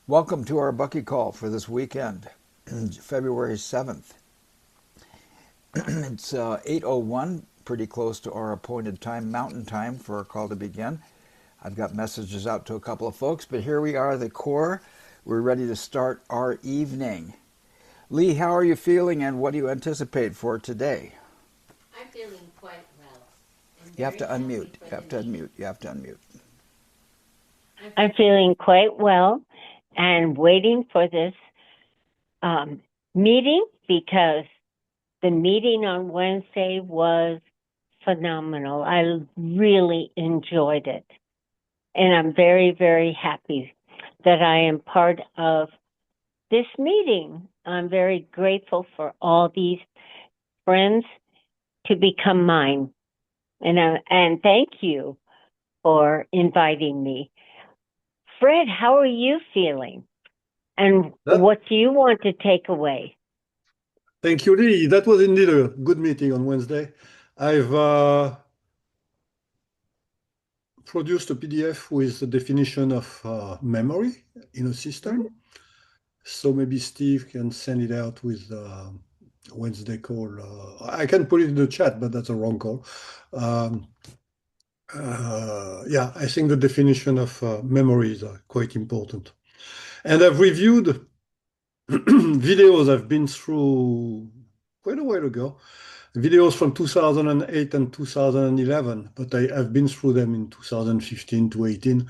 Welcome to our Bucky Call for this weekend, February 7th. It's 8:01, pretty close to our appointed time, Mountain Time, for our call to begin. I've got messages out to a couple of folks, but here we are, the core. We're ready to start our evening. Lee, how are you feeling and what do you anticipate for today? I'm feeling quite well. You have to unmute. You have to unmute. You have to unmute. I'm feeling quite well and waiting for this meeting because the meeting on Wednesday was phenomenal. I really enjoyed it. And I'm very, very happy that I am part of this meeting. I'm very grateful for all these friends to become mine. And thank you for inviting me. Fred, how are you feeling? And what do you want to take away? Thank you, Lee. That was indeed a good meeting on Wednesday. I've produced a PDF with the definition of memory in a system. So maybe Steve can send it out with Wednesday call. I can put it in the chat, but that's a wrong call. Yeah, I think the definition of memory is quite important. And I've reviewed videos I've been through quite a while ago, videos from 2008 and 2011, but I've been through them in 2015 to 18,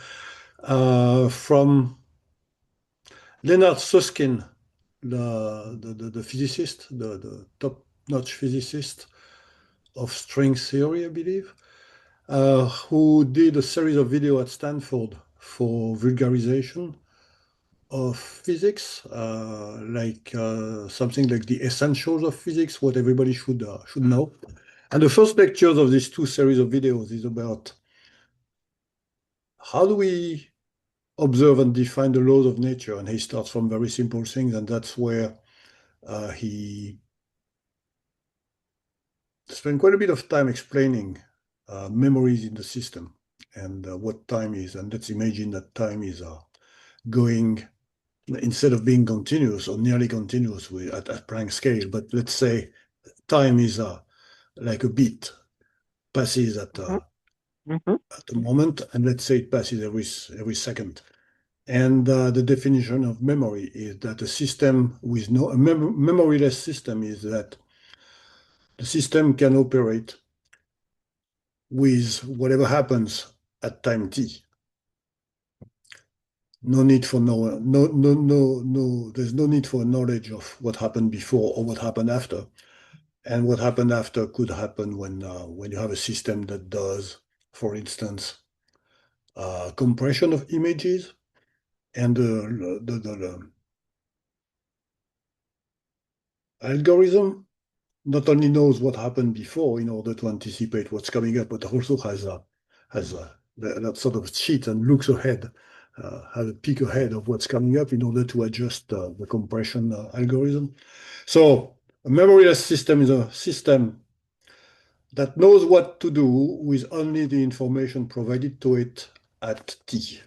from Leonard Susskind, the physicist, the top-notch physicist of string theory, I believe, who did a series of videos at Stanford for vulgarization of physics, something like the essentials of physics, what everybody should know. And the first lectures of these two series of videos is about how do we observe and define the laws of nature. And he starts from very simple things, and that's where he spent quite a bit of time explaining memories in the system and what time is. And let's imagine that time is going, instead of being continuous or nearly continuous at Planck scale, but let's say time is like a beat, passes at a moment, and let's say it passes every second. And the definition of memory is that a system with no a memoryless system is that the system can operate with whatever happens at time t. No need for there's no need for knowledge of what happened before or what happened after. And what happened after could happen when you have a system that does, for instance, compression of images, and the algorithm not only knows what happened before in order to anticipate what's coming up, but also has that sort of cheat and looks ahead, has a peek ahead of what's coming up in order to adjust the compression algorithm. So a memoryless system is a system that knows what to do with only the information provided to it at t.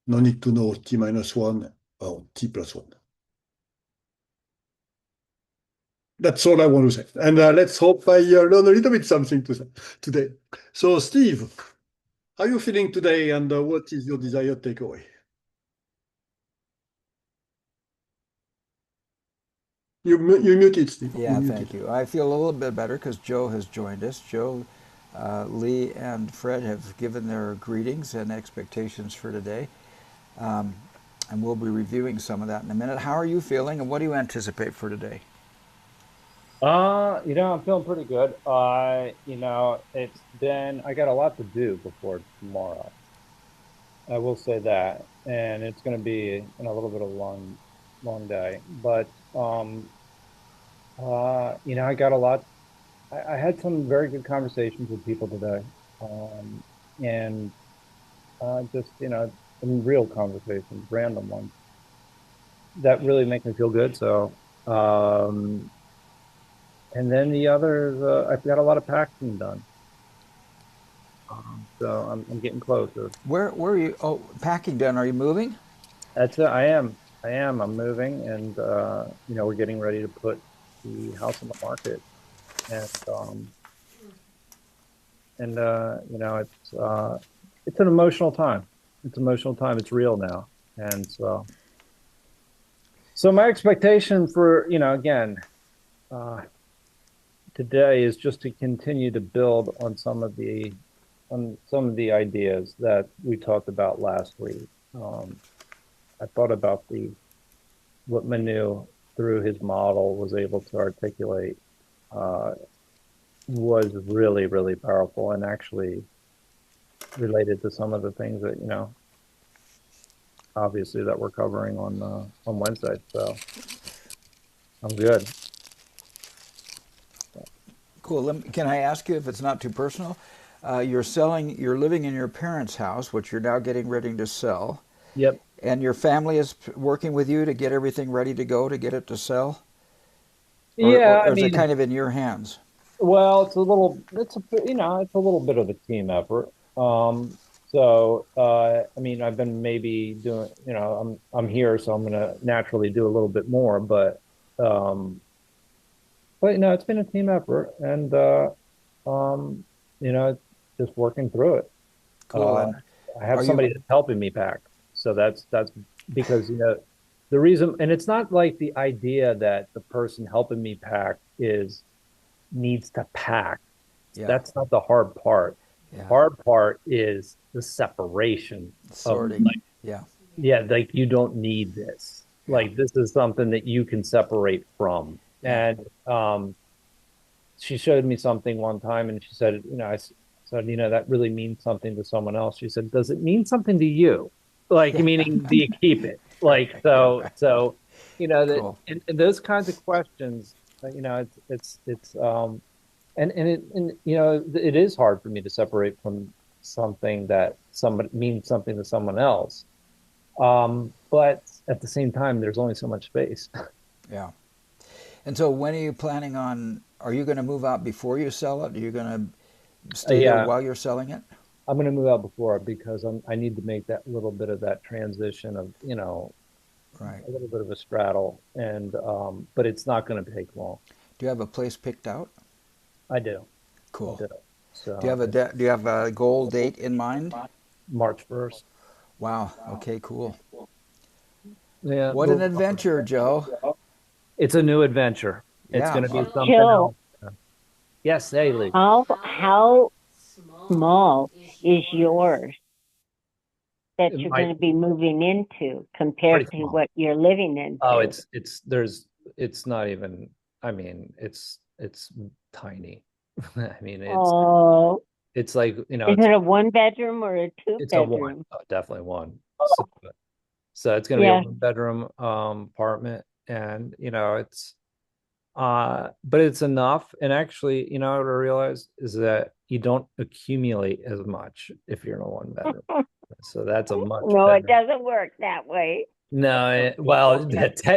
No need to know t minus 1 or t plus 1. That's all I want to say. And let's hope I learn a little bit something today. So, Steve, how are you feeling today, and what is your desired takeaway? You muted, Steve. Yeah, thank you. I feel a little bit better because Joe has joined us. Joe, Lee, and Fred have given their greetings and expectations for today. And we'll be reviewing some of that in a minute. How are you feeling, and what do you anticipate for today? I'm feeling pretty good. I got a lot to do before tomorrow. I will say that, and it's going to be a little bit of a long day. But I got a lot. I had some very good conversations with people today, and just some real conversations, random ones that really make me feel good. So, and then the others, I've got a lot of packing done. So I'm getting closer. Where are you? Oh, packing done. Are you moving? That's it. I am. I am. I'm moving, and we're getting ready to put the house on the market, and it's an emotional time. It's emotional time. It's real now, and so my expectation for again uh, today is just to continue to build on some of the ideas that we talked about last week. I thought about what Manu through his model was able to articulate uh, was really, really powerful and actually related to some of the things that, obviously that we're covering on Wednesday. So I'm good. Cool. Can I ask you, if it's not too personal, you're living in your parents' house, which you're now getting ready to sell, Yep. and your family is working with you to get everything ready to go to get it to sell? Yeah, I Or is it mean, kind of in your hands? well, it's a little bit of a team effort. I mean, I've been maybe doing, I'm here, so I'm gonna naturally do a little bit more, but it's been a team effort, and um, it's just working through it. Cool. Uh, And I have are you somebody that's helping me pack, so that's because the reason, and it's not like the idea that the person helping me pack is needs to pack. yeah, That's not the hard part. The yeah, hard part is the separation of sorting. Yeah, yeah, like you don't need this. yeah, Like this is something that you can separate from. yeah, And she showed me something one time and she said, I said, that really means something to someone else. She said, does it mean something to you? Like, yeah. meaning, do you keep it? Like, Yeah. that, Cool. and those kinds of questions, it's, it is hard for me to separate from something that somebody means something to someone else. But at the same time, there's only so much space. Yeah. And so when are you planning on, are you going to move out before you sell it? Are you going to stay there Yeah, while you're selling it? I'm going to move out before because I need to make that little bit of that transition of, Right. a little bit of a straddle, and but it's not going to take long. Do you have a place picked out? I do, I Cool. do. Do you have a goal date in mind? March 1st. Wow. Okay, cool. Yeah, What an adventure, Joe. it's a new adventure. It's Yeah. going to be Joe, something Jill, else. Yes, Haley. how small small is is yours? yours that you're My going to be moving into pretty compared to small. what you're living Oh, into? it's not even. I mean, it's tiny. I mean, Oh, it's like is it a one bedroom or a two it's a one, bedroom? definitely one. So it's going to be a Yeah. 1 bedroom apartment, and but it's enough. And actually, what I realized is that you don't accumulate as much if you're in a 1 bedroom. So that's a much No, it better. doesn't work that way. No, well,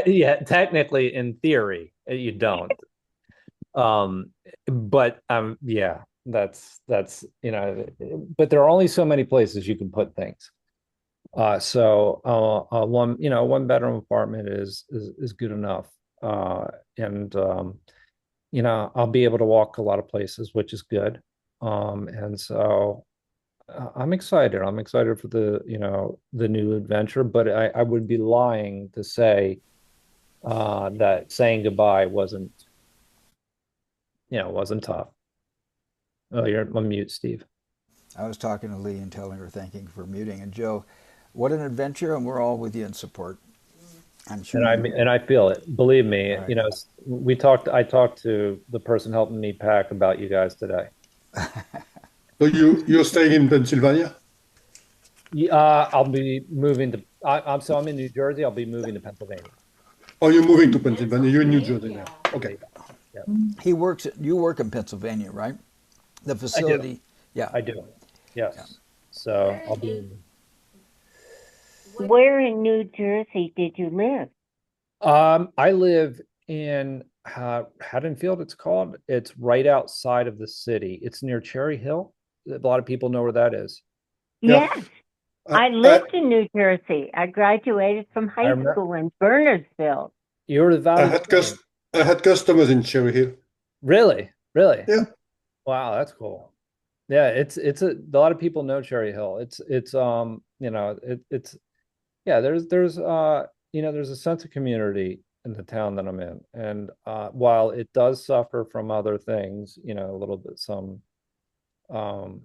yeah, technically, in theory, you don't. Um, but yeah, that's but there are only so many places you can put things. One, 1 bedroom apartment is good enough. Uh, and I'll be able to walk a lot of places, which is good. And so I'm excited. I'm excited for the new adventure, but I would be lying to say that saying goodbye wasn't tough. Oh, you're on mute, Steve. I was talking to Lee and telling her thanking for muting. And Joe, what an adventure, and we're all with you in support. I'm sure And I you. and I feel it. Believe me, Right. I talked to the person helping me pack about you guys today. So you're staying in Pennsylvania? I'll be moving to. I'm in New Jersey. I'll be moving to Pennsylvania. Or you're moving to Pennsylvania? You're in New Jersey now. Yeah, Okay. yeah, You work in Pennsylvania, right? The I do. facility. Yeah. I do. Yeah. Yes. So Where I'll be. in what Where in New Jersey did you live? I live in Haddonfield. It's called. It's right outside of the city. It's near Cherry Hill. A lot of people know where that is. Yeah. Yes. I lived in New Jersey. I graduated from I high remember school in Bernardsville. you were the I had valedictorian. I had customers in Cherry Hill. Really? Really? Yeah. Wow, that's cool. Yeah, it's a lot of people know Cherry Hill. It's it's yeah, there's a sense of community in the town that I'm in. And while it does suffer from other things, a little bit some um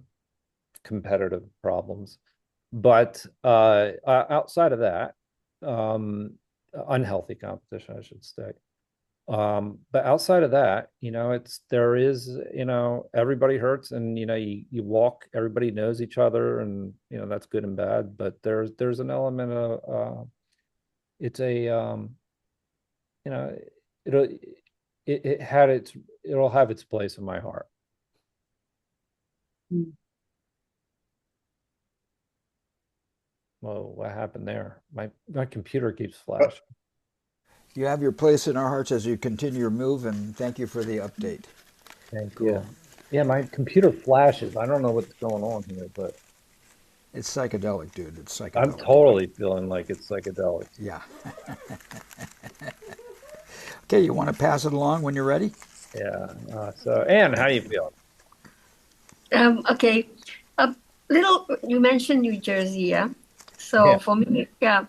competitive problems, but outside of that, um unhealthy competition, I should say. But outside of that, there is, everybody hurts, and you walk, everybody knows each other, and that's good and bad. But there's an element of it's a you know it'll it'll have its place in my heart. Whoa, what happened there? My computer keeps flashing. You have your place in our hearts as you continue your move, and thank you for the update. Thank Cool. you. Yeah, my computer flashes. I don't know what's going on here, but It's psychedelic, dude. It's psychedelic. I'm totally feeling like it's psychedelic. Yeah. Okay, you want to pass it along when you're ready? Yeah. So, Anne, how do you feel? Okay. You mentioned New Jersey, yeah? So Yeah. for me, yeah,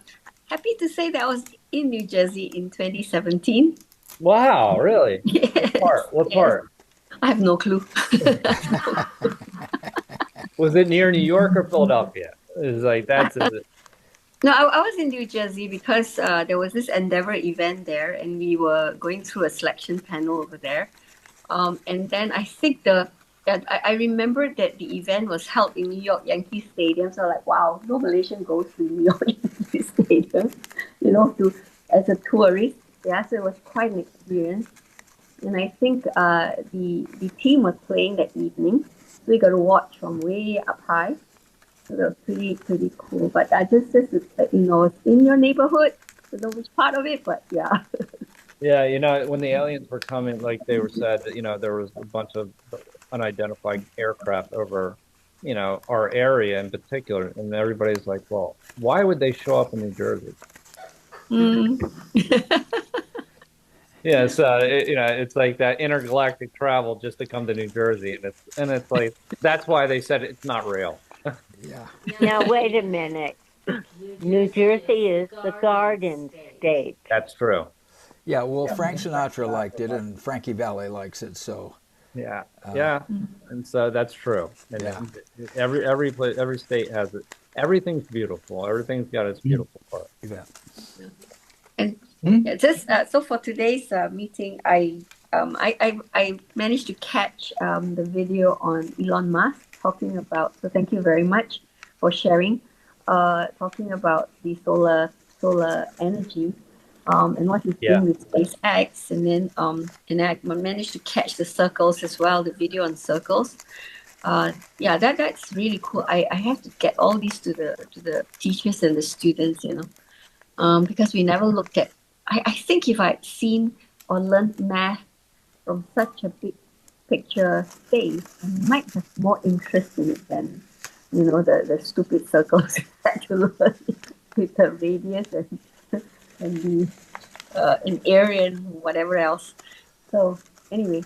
happy to say that I was in New Jersey in 2017. Wow, really? Yes, What yes. part? I have no clue. Was it near New York or Philadelphia? It's like that's No, I was in New Jersey because there was this Endeavor event there, and we were going through a selection panel over there. And then I think I remember that the event was held in New York Yankee Stadium. So like, wow, no Malaysian goes to New York Yankee Stadium, as a tourist. Yeah, so it was quite an experience. And I think the team was playing that evening, so we got to watch from way up high. So that was pretty cool. But I just it's in your neighborhood. I don't know which part of it, but yeah. yeah, when the aliens were coming, like they were said that, there was a bunch of unidentified aircraft over, our area in particular, and everybody's like, well, why would they show up in New Jersey? Mm. Yeah, it's like that intergalactic travel just to come to New Jersey, and it's like that's why they said it's not real. Yeah. Now, wait a minute. New Jersey is the Garden State. That's true. Yeah, well, Frank Sinatra liked it, and Frankie Valli likes it, so. Yeah, yeah, and so that's true. And Yeah. every place, every state has it. Everything's beautiful. Everything's got its beautiful part. Yeah. And just so for today's meeting, I managed to catch the video on Elon Musk talking about. So thank you very much for sharing. Talking about the solar energy, and what he's doing with SpaceX, and then I managed to catch the circles as well, the video on circles. Yeah, that's really cool. I have to get all these to the teachers and the students, because we never looked at. I think if I'd seen or learned math from such a big picture space, I might have more interest in it than the stupid circles I had to learn with the radius and the an area and whatever else. So anyway,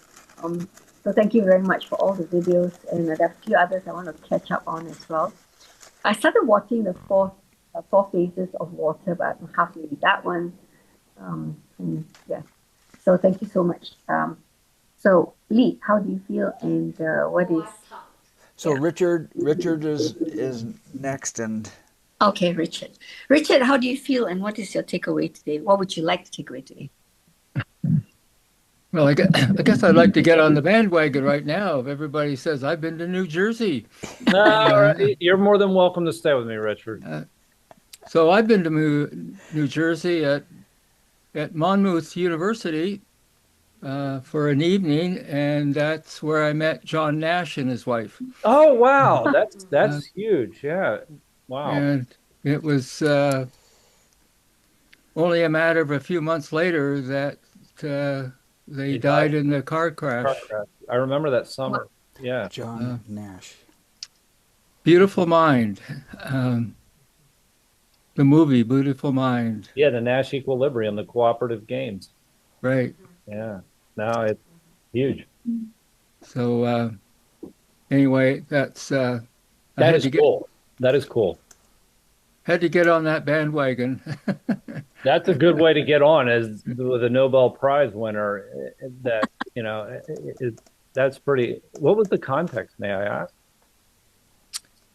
so thank you very much for all the videos, and there are a few others I want to catch up on as well. I started watching the four phases of water, but I'm halfway with that one. And yeah, so thank you so much. So Lee, how do you feel, and what is? So Richard is next, and Okay, Richard. Richard, how do you feel, and what is your takeaway today? What would you like to take away today? Well, I guess I'd like to get on the bandwagon right now. If everybody says I've been to New Jersey, No, you're more than welcome to stay with me, Richard. so I've been to New Jersey at Monmouth University for an evening, and that's where I met John Nash and his wife. Oh, wow, that's huge. Yeah, wow. And it was only a matter of a few months later that they died in the car crash. I remember that summer. Yeah. John Nash. Beautiful mind. the movie Beautiful Mind. Yeah, the Nash equilibrium, the cooperative games. Right. Yeah. No, it's huge. So anyway, that's I That had is to get cool. That is cool. on that bandwagon. That's a good way to get on as with a Nobel Prize winner. That, that's pretty. What was the context, may I ask?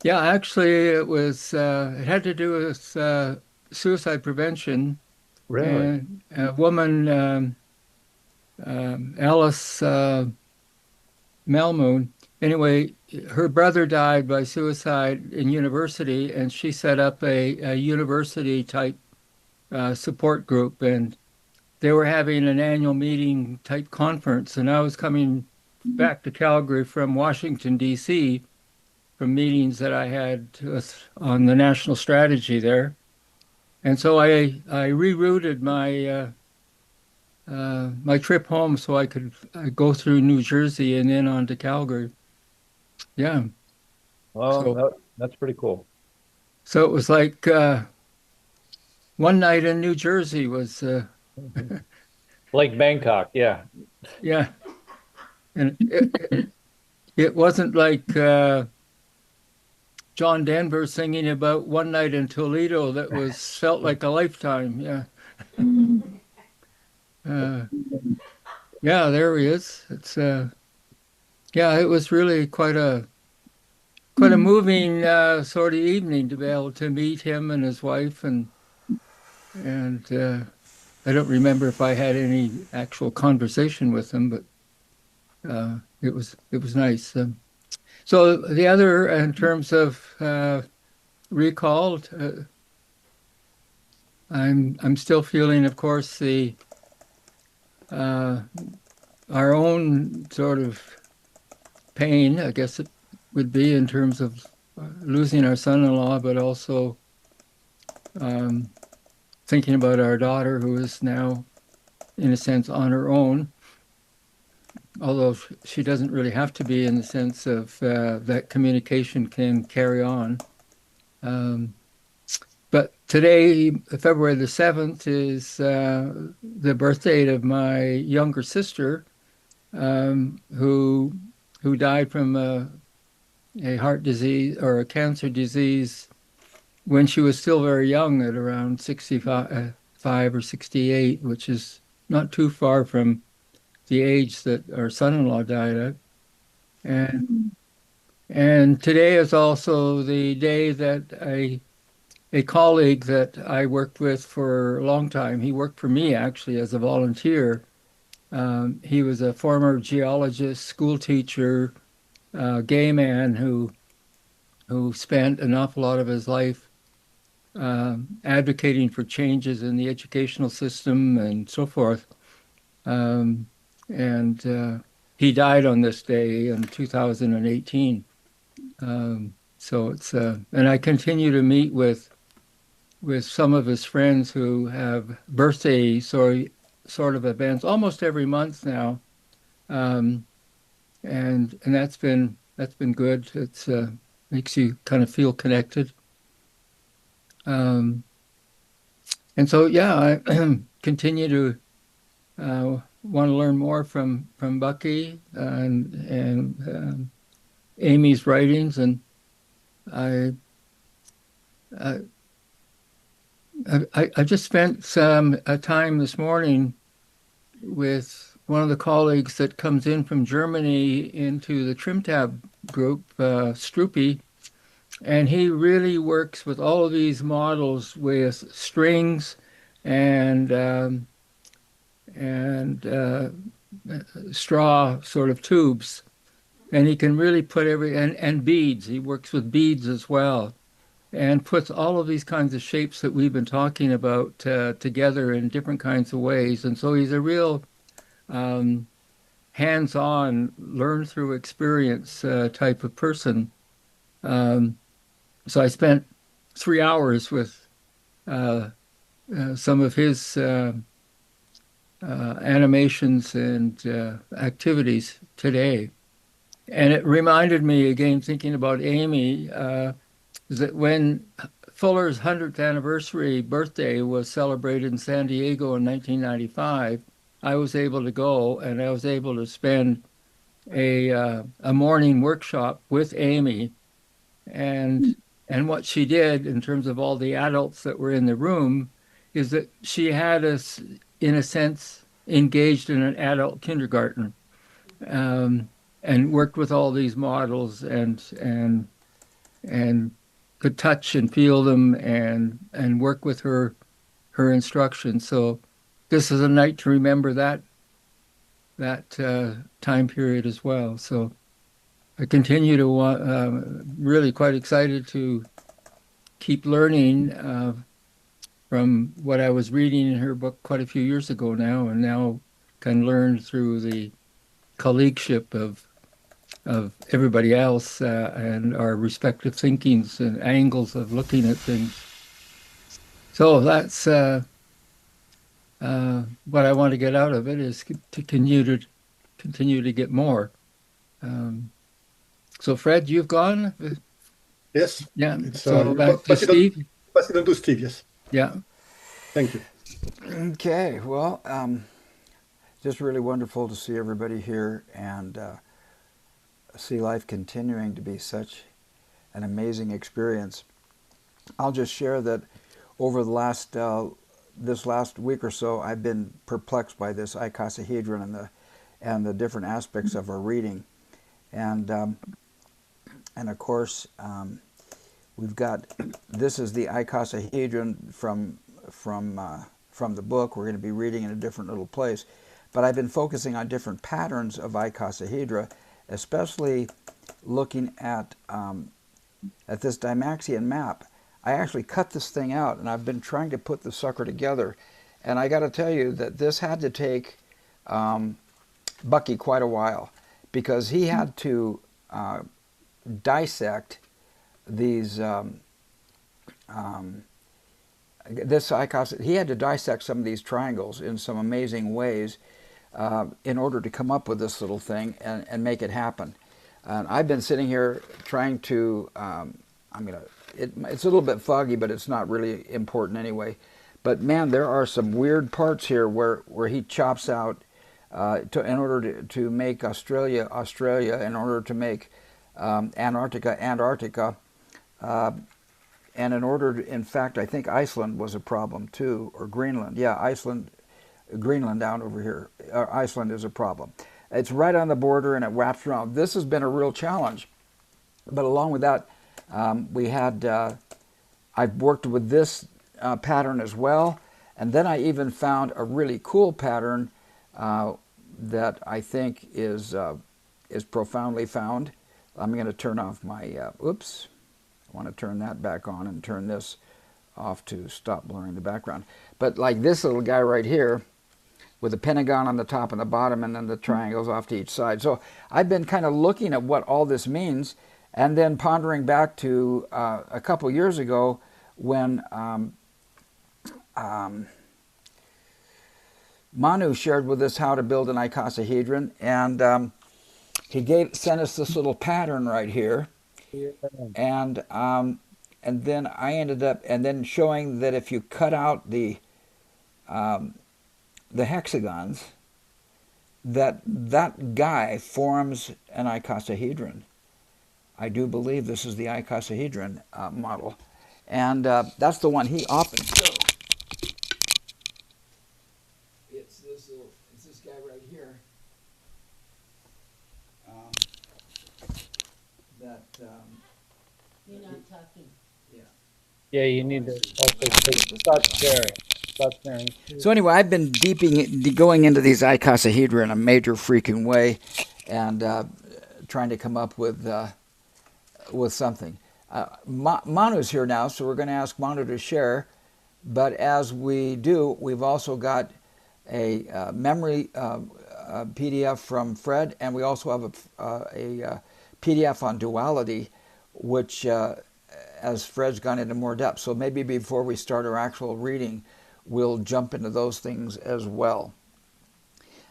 Yeah, actually, it had to do with suicide prevention, Really? and a woman, Alice Malmoon. Anyway, her brother died by suicide in university, and she set up a university type support group, and they were having an annual meeting type conference, and I was coming back to Calgary from Washington, D.C., from meetings that I had on the national strategy there. And so I rerouted my trip home so I could go through New Jersey and then on to Calgary. Yeah. Well, So that's pretty cool. so it was like one night in New Jersey was Like Bangkok, yeah. yeah, and it wasn't like John Denver singing about one night in Toledo that was felt like a lifetime. Yeah. Uh, yeah, there he is. It's yeah, it was really quite a moving sort of evening to be able to meet him and his wife, and I don't remember if I had any actual conversation with them, but it was nice. So the other, in terms of recalled, I'm still feeling, of course, the our own sort of pain, I guess it would be, in terms of losing our son-in-law, but also thinking about our daughter, who is now, in a sense, on her own, although she doesn't really have to be, in the sense of that communication can carry on. But today, February the 7th, is the birth date of my younger sister, who died from a heart disease or a cancer disease when she was still very young, at around 65 or 68, which is not too far from the age that our son-in-law died at. And today is also the day that a colleague that I worked with for a long time, he worked for me actually as a volunteer. He was a former geologist, school teacher, gay man who spent an awful lot of his life advocating for changes in the educational system and so forth. And he died on this day in 2018. So it's and I continue to meet with some of his friends who have birthday sort of events almost every month now, and that's been good. It's makes you kind of feel connected. And so yeah, I continue to want to learn more from Bucky and Amy's writings, and I just spent some time this morning with one of the colleagues that comes in from Germany into the TrimTab group, Strupi, and he really works with all of these models with strings and straw sort of tubes, and he can really put and beads. He works with beads as well, and puts all of these kinds of shapes that we've been talking about together in different kinds of ways. And so he's a real hands-on, learn through experience type of person. So I spent 3 hours with some of his animations and activities today. And it reminded me, again, thinking about Amy, that when Fuller's 100th anniversary birthday was celebrated in San Diego in 1995, I was able to go, and I was able to spend a morning workshop with Amy, and what she did in terms of all the adults that were in the room is that she had us, in a sense, engaged in an adult kindergarten, and worked with all these models and could touch and feel them and work with her instructions. So this is a night to remember that time period as well. So I continue to really quite excited to keep learning from what I was reading in her book quite a few years ago now, and now can learn through the colleagueship of everybody else and our respective thinkings and angles of looking at things. So that's what I want to get out of it, is to continue to get more. So Fred, you've gone? Yes. Yeah. So back to Steve. Pass it on to Steve, yes. Yeah. Thank you. Okay, well, just really wonderful to see everybody here and see life continuing to be such an amazing experience. I'll just share that over the this last week or so, I've been perplexed by this icosahedron and the different aspects of our reading, and of course we've got, this is the icosahedron from the book. We're going to be reading in a different little place, but I've been focusing on different patterns of icosahedra, especially looking at this Dymaxion map. I actually cut this thing out, and I've been trying to put the sucker together. And I got to tell you that this had to take Bucky quite a while, because he had to dissect these he had to dissect some of these triangles in some amazing ways in order to come up with this little thing and make it happen. And I've been sitting here trying to, it's a little bit foggy, but it's not really important anyway. But man, there are some weird parts here where he chops out in order to make Australia, Australia, in order to make Antarctica, Antarctica, and in order to, in fact, I think Iceland was a problem too, or Greenland. Yeah, Iceland, Greenland down over here. Iceland is a problem. It's right on the border and it wraps around. This has been a real challenge. But along with that, we had, I've worked with this pattern as well. And then I even found a really cool pattern that I think is profoundly found. I'm going to turn off my, oops. I want to turn that back on and turn this off to stop blurring the background. But like this little guy right here with the pentagon on the top and the bottom and then the triangles off to each side. So I've been kind of looking at what all this means and then pondering back to a couple years ago when Manu shared with us how to build an icosahedron, and he sent us this little pattern right here. And then I ended up showing that if you cut out the hexagons, that guy forms an icosahedron. I do believe this is the icosahedron model, and that's the one he often showed. It's this guy right here. You're not talking. Yeah, you need to also start sharing. Start sharing. So anyway, I've been going into these icosahedra in a major freaking way, and trying to come up with something. Manu's here now, so we're going to ask Manu to share. But as we do, we've also got a memory PDF from Fred, and we also have a PDF on duality, which as Fred's gone into more depth. So maybe before we start our actual reading, we'll jump into those things as well.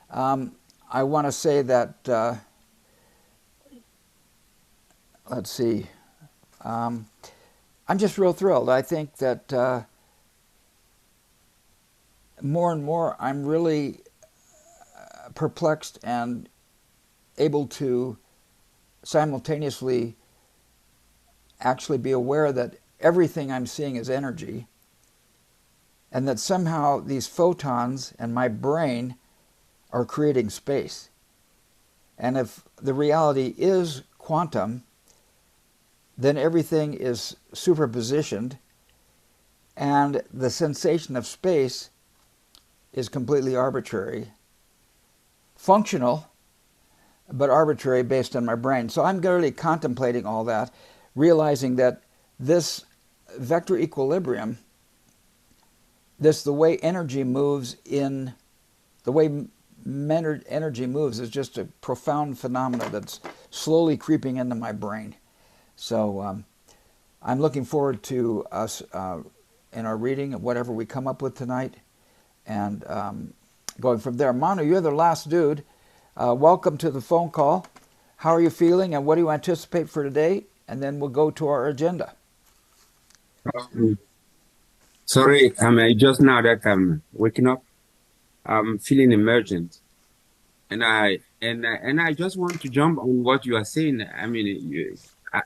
I want to say that, let's see, I'm just real thrilled. I think that more and more I'm really perplexed and able to simultaneously actually be aware that everything I'm seeing is energy, and that somehow these photons and my brain are creating space. And if the reality is quantum, then everything is superpositioned, and the sensation of space is completely arbitrary, functional, but arbitrary based on my brain. So I'm really contemplating all that, realizing that this vector equilibrium, the way energy moves energy moves is just a profound phenomenon that's slowly creeping into my brain. So I'm looking forward to us in our reading of whatever we come up with tonight, and going from there. Manu, you're the last dude. Welcome to the phone call. How are you feeling, and what do you anticipate for today? And then we'll go to our agenda. Sorry, just now that I'm waking up, I'm feeling emergent, and I just want to jump on what you are saying. I mean,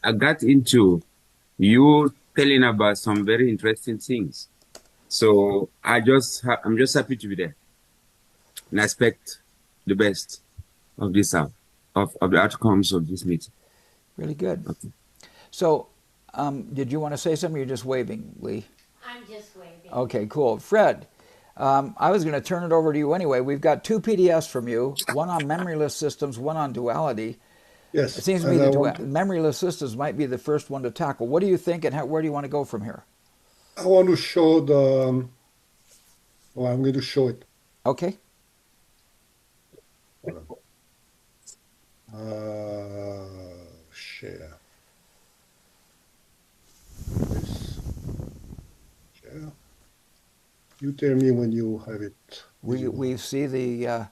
I got into you telling about some very interesting things, so I'm just happy to be there, and I expect the best of this of the outcomes of this meeting. Really good. Okay. So, did you want to say something? Or you're just waving, Lee. I'm just waving. Okay, cool. Fred, I was going to turn it over to you anyway. We've got 2 PDFs from you, one on memoryless systems, one on duality. Yes. It seems to me the memoryless systems might be the first one to tackle. What do you think, and where do you want to go from here? I want to show the. Well, I'm going to show it. Okay. Share. This. Share. You tell me when you have it. We see the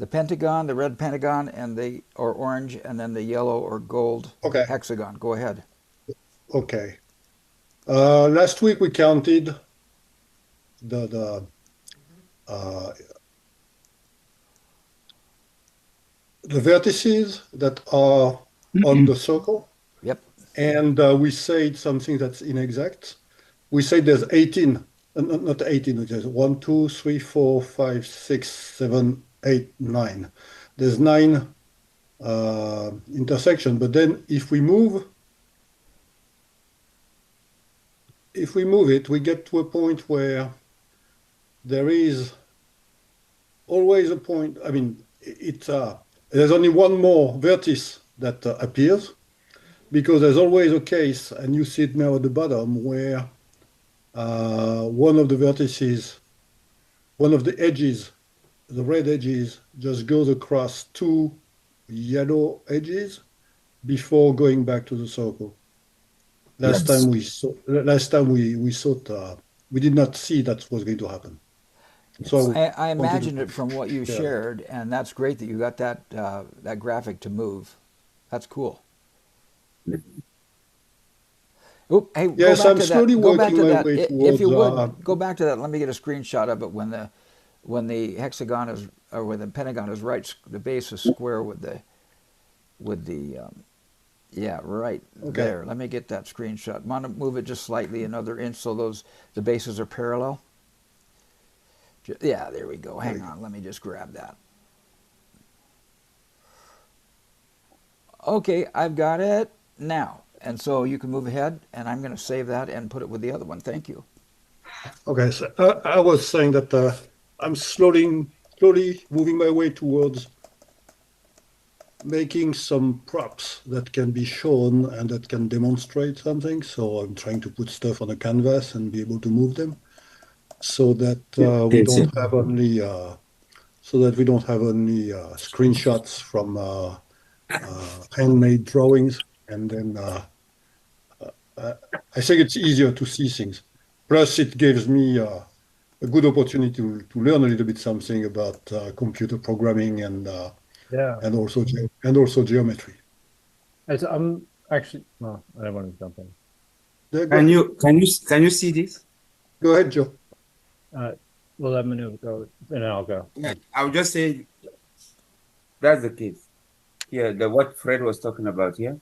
pentagon, the red pentagon, and or orange, and then the yellow or gold hexagon. Go ahead. Okay. Last week we counted the vertices that are on the circle. Yep. And we said something that's inexact. We said there's 18, not 18, there's 1, 2, 3, 4, 5, 6, 7, 8, 9. There's 9 intersections, but then if we move it, we get to a point where there is always a point. I mean, there's only one more vertex that appears, because there's always a case, and you see it now at the bottom, where one of the vertices, one of the edges, the red edges, just goes across 2 yellow edges before going back to the circle. Last time we thought we did not see that was going to happen. So I imagined it from what you shared, and that's great that you got that graphic to move. That's cool. Oh, hey, yes, I'm slowly working my way towards. If you would go back to that, let me get a screenshot of it when the hexagon is, or when the pentagon is right, the base is square with the yeah, right there. Let me get that screenshot. Want to move it just slightly another inch so the bases are parallel. Yeah, there we go. Hang on, let me just grab that. Okay, I've got it now. And so you can move ahead, and I'm going to save that and put it with the other one. Thank you. Okay, so I was saying that I'm slowly moving my way towards making some props that can be shown and that can demonstrate something. So I'm trying to put stuff on a canvas and be able to move them, so that we don't have only screenshots from handmade drawings, and then I think it's easier to see things. Plus, it gives me a good opportunity to learn a little bit something about computer programming and also geometry. I'm actually, well, I don't want to jump in. Can you see this? Go ahead, Joe. We'll let Manu go, and then I'll go. Yeah, I would just say that's the case. Yeah, what Fred was talking about here.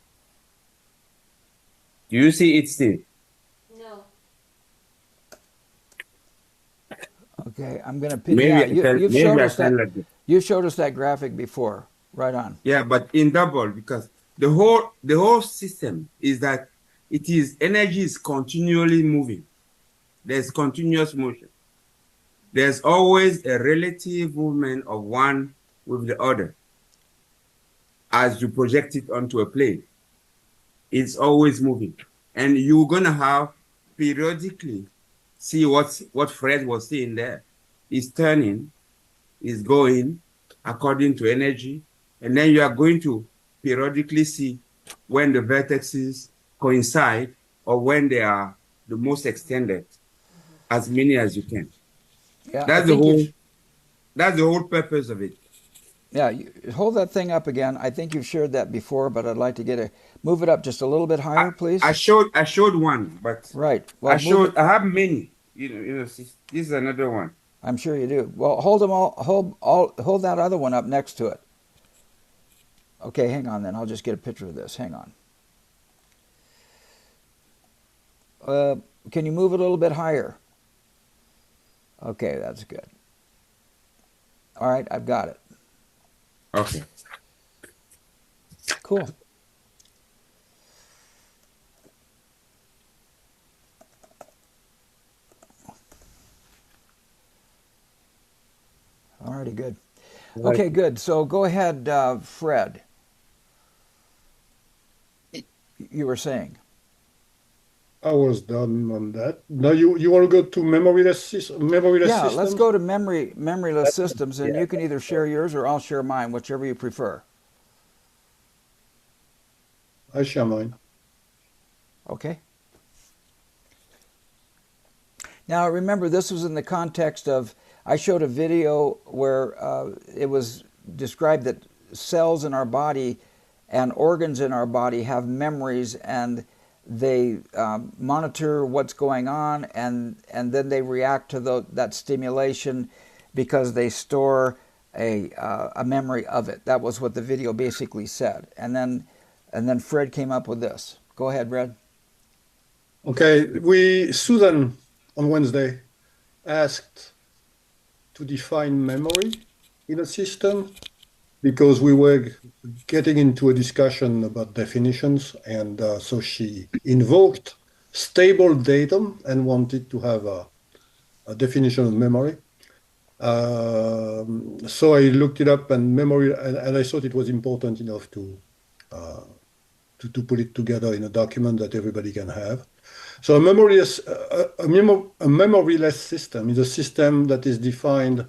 Do you see it still? No. Okay, I'm going to pin. Maybe Yeah, maybe showed I us can that. like it. You showed us that graphic before. Right on. Yeah, but in double, because the whole system is that energy is continually moving. There's continuous motion. There's always a relative movement of one with the other as you project it onto a plane. It's always moving. And you're gonna have periodically see what Fred was saying there. It's turning, is going according to energy, and then you are going to periodically see when the vertices coincide or when they are the most extended, as many as you can. Yeah, That's the whole purpose of it. Yeah, hold that thing up again. I think you've shared that before, but I'd like to move it up just a little bit higher, please. I showed one, but right. Well, I have many. This is another one. I'm sure you do. Well, hold that other one up next to it. Okay, hang on then. I'll just get a picture of this. Hang on. Can you move it a little bit higher? Okay, that's good. All right, I've got it. Okay. Cool. All righty, good. Okay, good. So go ahead, Fred. You were saying. I was done on that. Now you want to go to memoryless systems? Yeah, let's go to memoryless systems, and you can either share yours or I'll share mine, whichever you prefer. I share mine. Okay. Now remember, this was in the context of, I showed a video where it was described that cells in our body and organs in our body have memories, and they monitor what's going on, and then they react to that stimulation because they store a memory of it. That was what the video basically said. And then Fred came up with this. Go ahead, Fred. Okay, Susan on Wednesday asked to define memory in a system, because we were getting into a discussion about definitions, and so she invoked stable datum and wanted to have a definition of memory. So I looked it up, and memory, and I thought it was important enough to put it together in a document that everybody can have. So a memoryless system is a system that is defined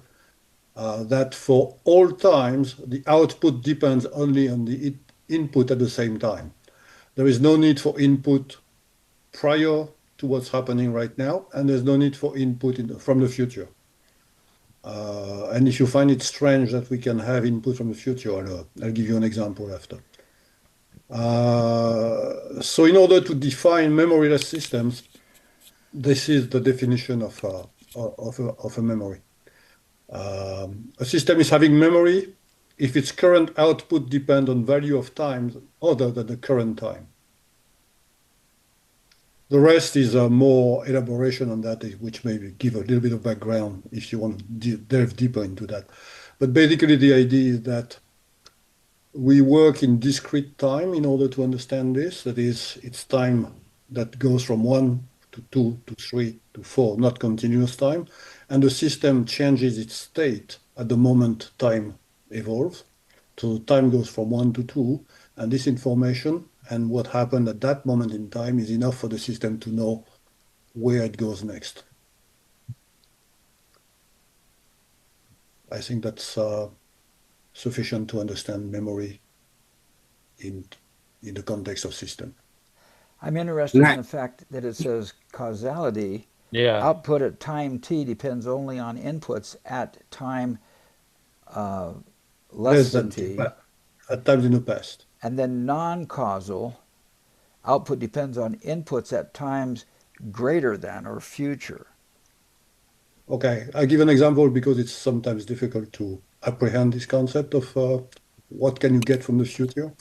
that for all times, the output depends only on the input at the same time. There is no need for input prior to what's happening right now, and there's no need for input from the future. And if you find it strange that we can have input from the future, I'll give you an example after. So in order to define memoryless systems, this is the definition of a memory. A system is having memory if its current output depends on value of times other than the current time. The rest is more elaboration on that, which may give a little bit of background if you want to delve deeper into that. But basically the idea is that we work in discrete time in order to understand this. That is, it's time that goes from 1 to 2 to 3 to 4, not continuous time. And the system changes its state at the moment time evolves. So time goes from 1 to 2, and this information and what happened at that moment in time is enough for the system to know where it goes next. I think that's sufficient to understand memory in the context of system. I'm interested in the fact that it says causality. Yeah. Output at time t depends only on inputs at time less than t. At times in the past. And then non-causal output depends on inputs at times greater than or future. Okay, I give an example because it's sometimes difficult to apprehend this concept of what can you get from the future.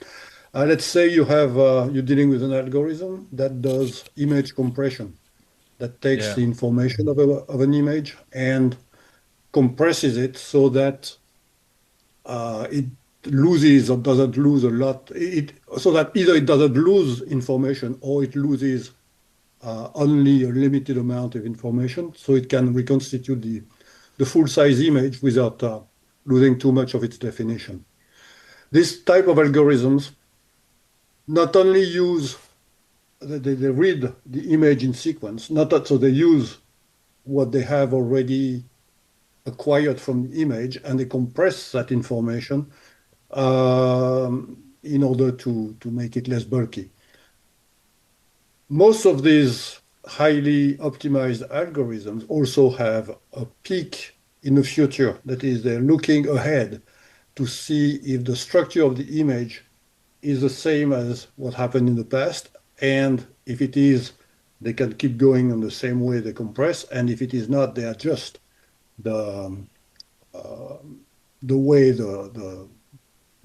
Let's say you're dealing with an algorithm that does image compression, that takes the information of an image and compresses it so that it loses or doesn't lose a lot. So that either it doesn't lose information or it loses only a limited amount of information, so it can reconstitute the full-size image without losing too much of its definition. This type of algorithms not only they read the image in sequence, so they use what they have already acquired from the image and they compress that information in order to make it less bulky. Most of these highly optimized algorithms also have a peak in the future. That is, they're looking ahead to see if the structure of the image is the same as what happened in the past. And if it is, they can keep going on the same way they compress. And if it is not, they adjust the way the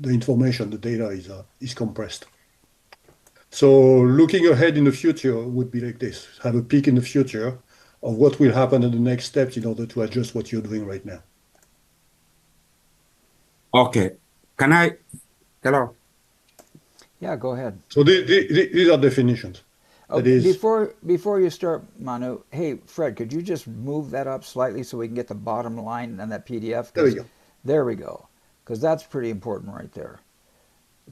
information, the data is compressed. So looking ahead in the future would be like this: have a peek in the future of what will happen in the next steps in order to adjust what you're doing right now. Okay. Can I? Hello. Yeah, go ahead. So these are definitions. Okay, before you start, Manu, hey, Fred, could you just move that up slightly so we can get the bottom line on that PDF? There we go. There we go, because that's pretty important right there.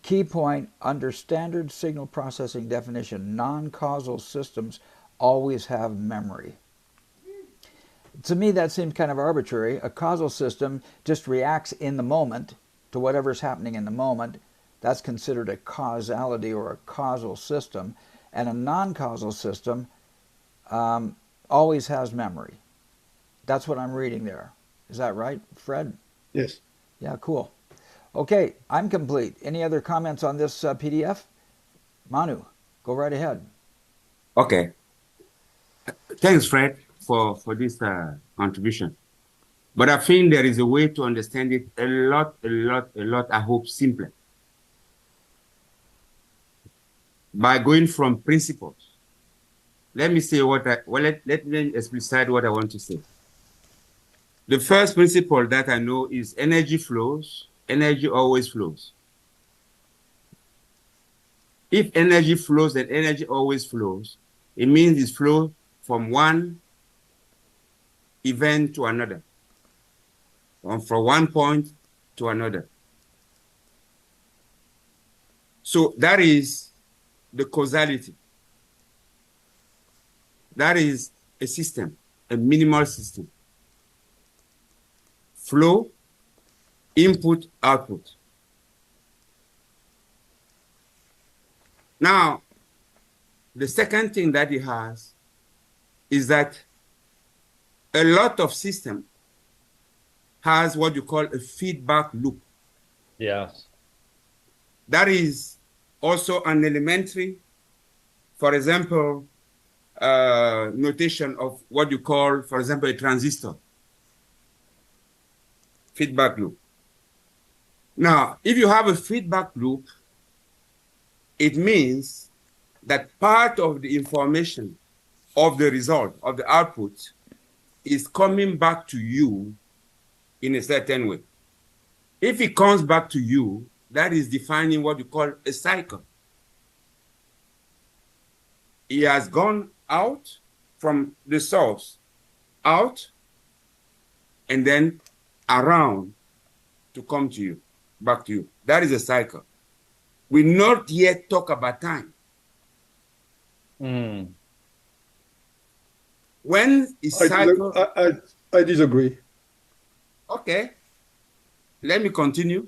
Key point, under standard signal processing definition, non-causal systems always have memory. To me, that seems kind of arbitrary. A causal system just reacts in the moment to whatever's happening in the moment. That's considered a causality or a causal system. And a non-causal system always has memory. That's what I'm reading there. Is that right, Fred? Yes. Yeah, cool. Okay, I'm complete. Any other comments on this PDF? Manu, go right ahead. Okay. Thanks, Fred, for this contribution. But I think there is a way to understand it a lot, I hope, simpler. By going from principles. Let me say let me explicit what I want to say. The first principle that I know is energy flows. Energy always flows. If energy flows and energy always flows, it means it flows from one event to another, from one point to another. So that is the causality. That is a system, a minimal system. Flow, input, output. Now, the second thing that it has is that a lot of system has what you call a feedback loop. Yes. That is also an elementary, for example, notation of what you call, for example, a transistor. Feedback loop. Now, if you have a feedback loop, it means that part of the information of the result, of the output, is coming back to you in a certain way. If it comes back to you, that is defining what you call a cycle. It has gone out from the source, out, and then around to come to you, back to you. That is a cycle. We not yet talk about time. Mm. When is cycle? I disagree. Okay. Let me continue.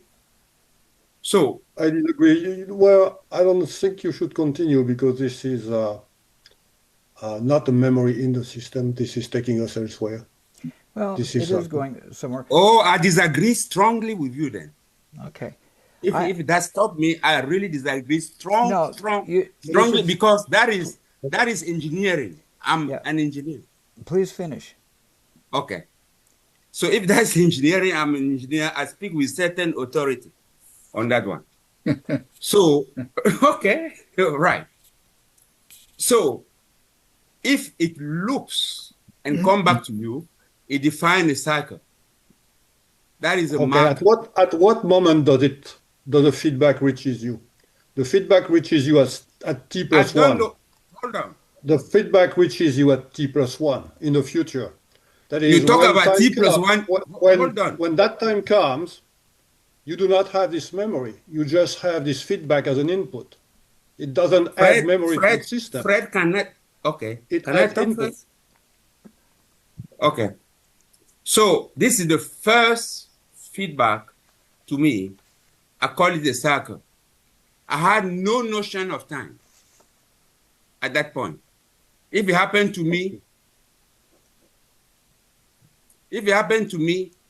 So I disagree. Well, I don't think you should continue because this is not a memory in the system. This is taking us elsewhere. Well, it is going somewhere. Oh, I disagree strongly with you then. Okay. if that stopped me, I really disagree strongly, should, because that is engineering. I'm an engineer. Please finish. Okay. So if that's engineering, I'm an engineer. I speak with certain authority on that one. So, okay, right. So if it loops and come back to you, it defines a cycle. That is a marker. At what moment does the feedback reaches you? The feedback reaches you at t plus 1. Hold on. The feedback reaches you at t plus 1 in the future. That is, you talk about t plus 1. Hold on. When that time comes, you do not have this memory. You just have this feedback as an input. It doesn't add memory to the system. Fred cannot. Okay. It adds input. Okay. So this is the first feedback to me. I call it a cycle. I had no notion of time at that point. If it happened to me,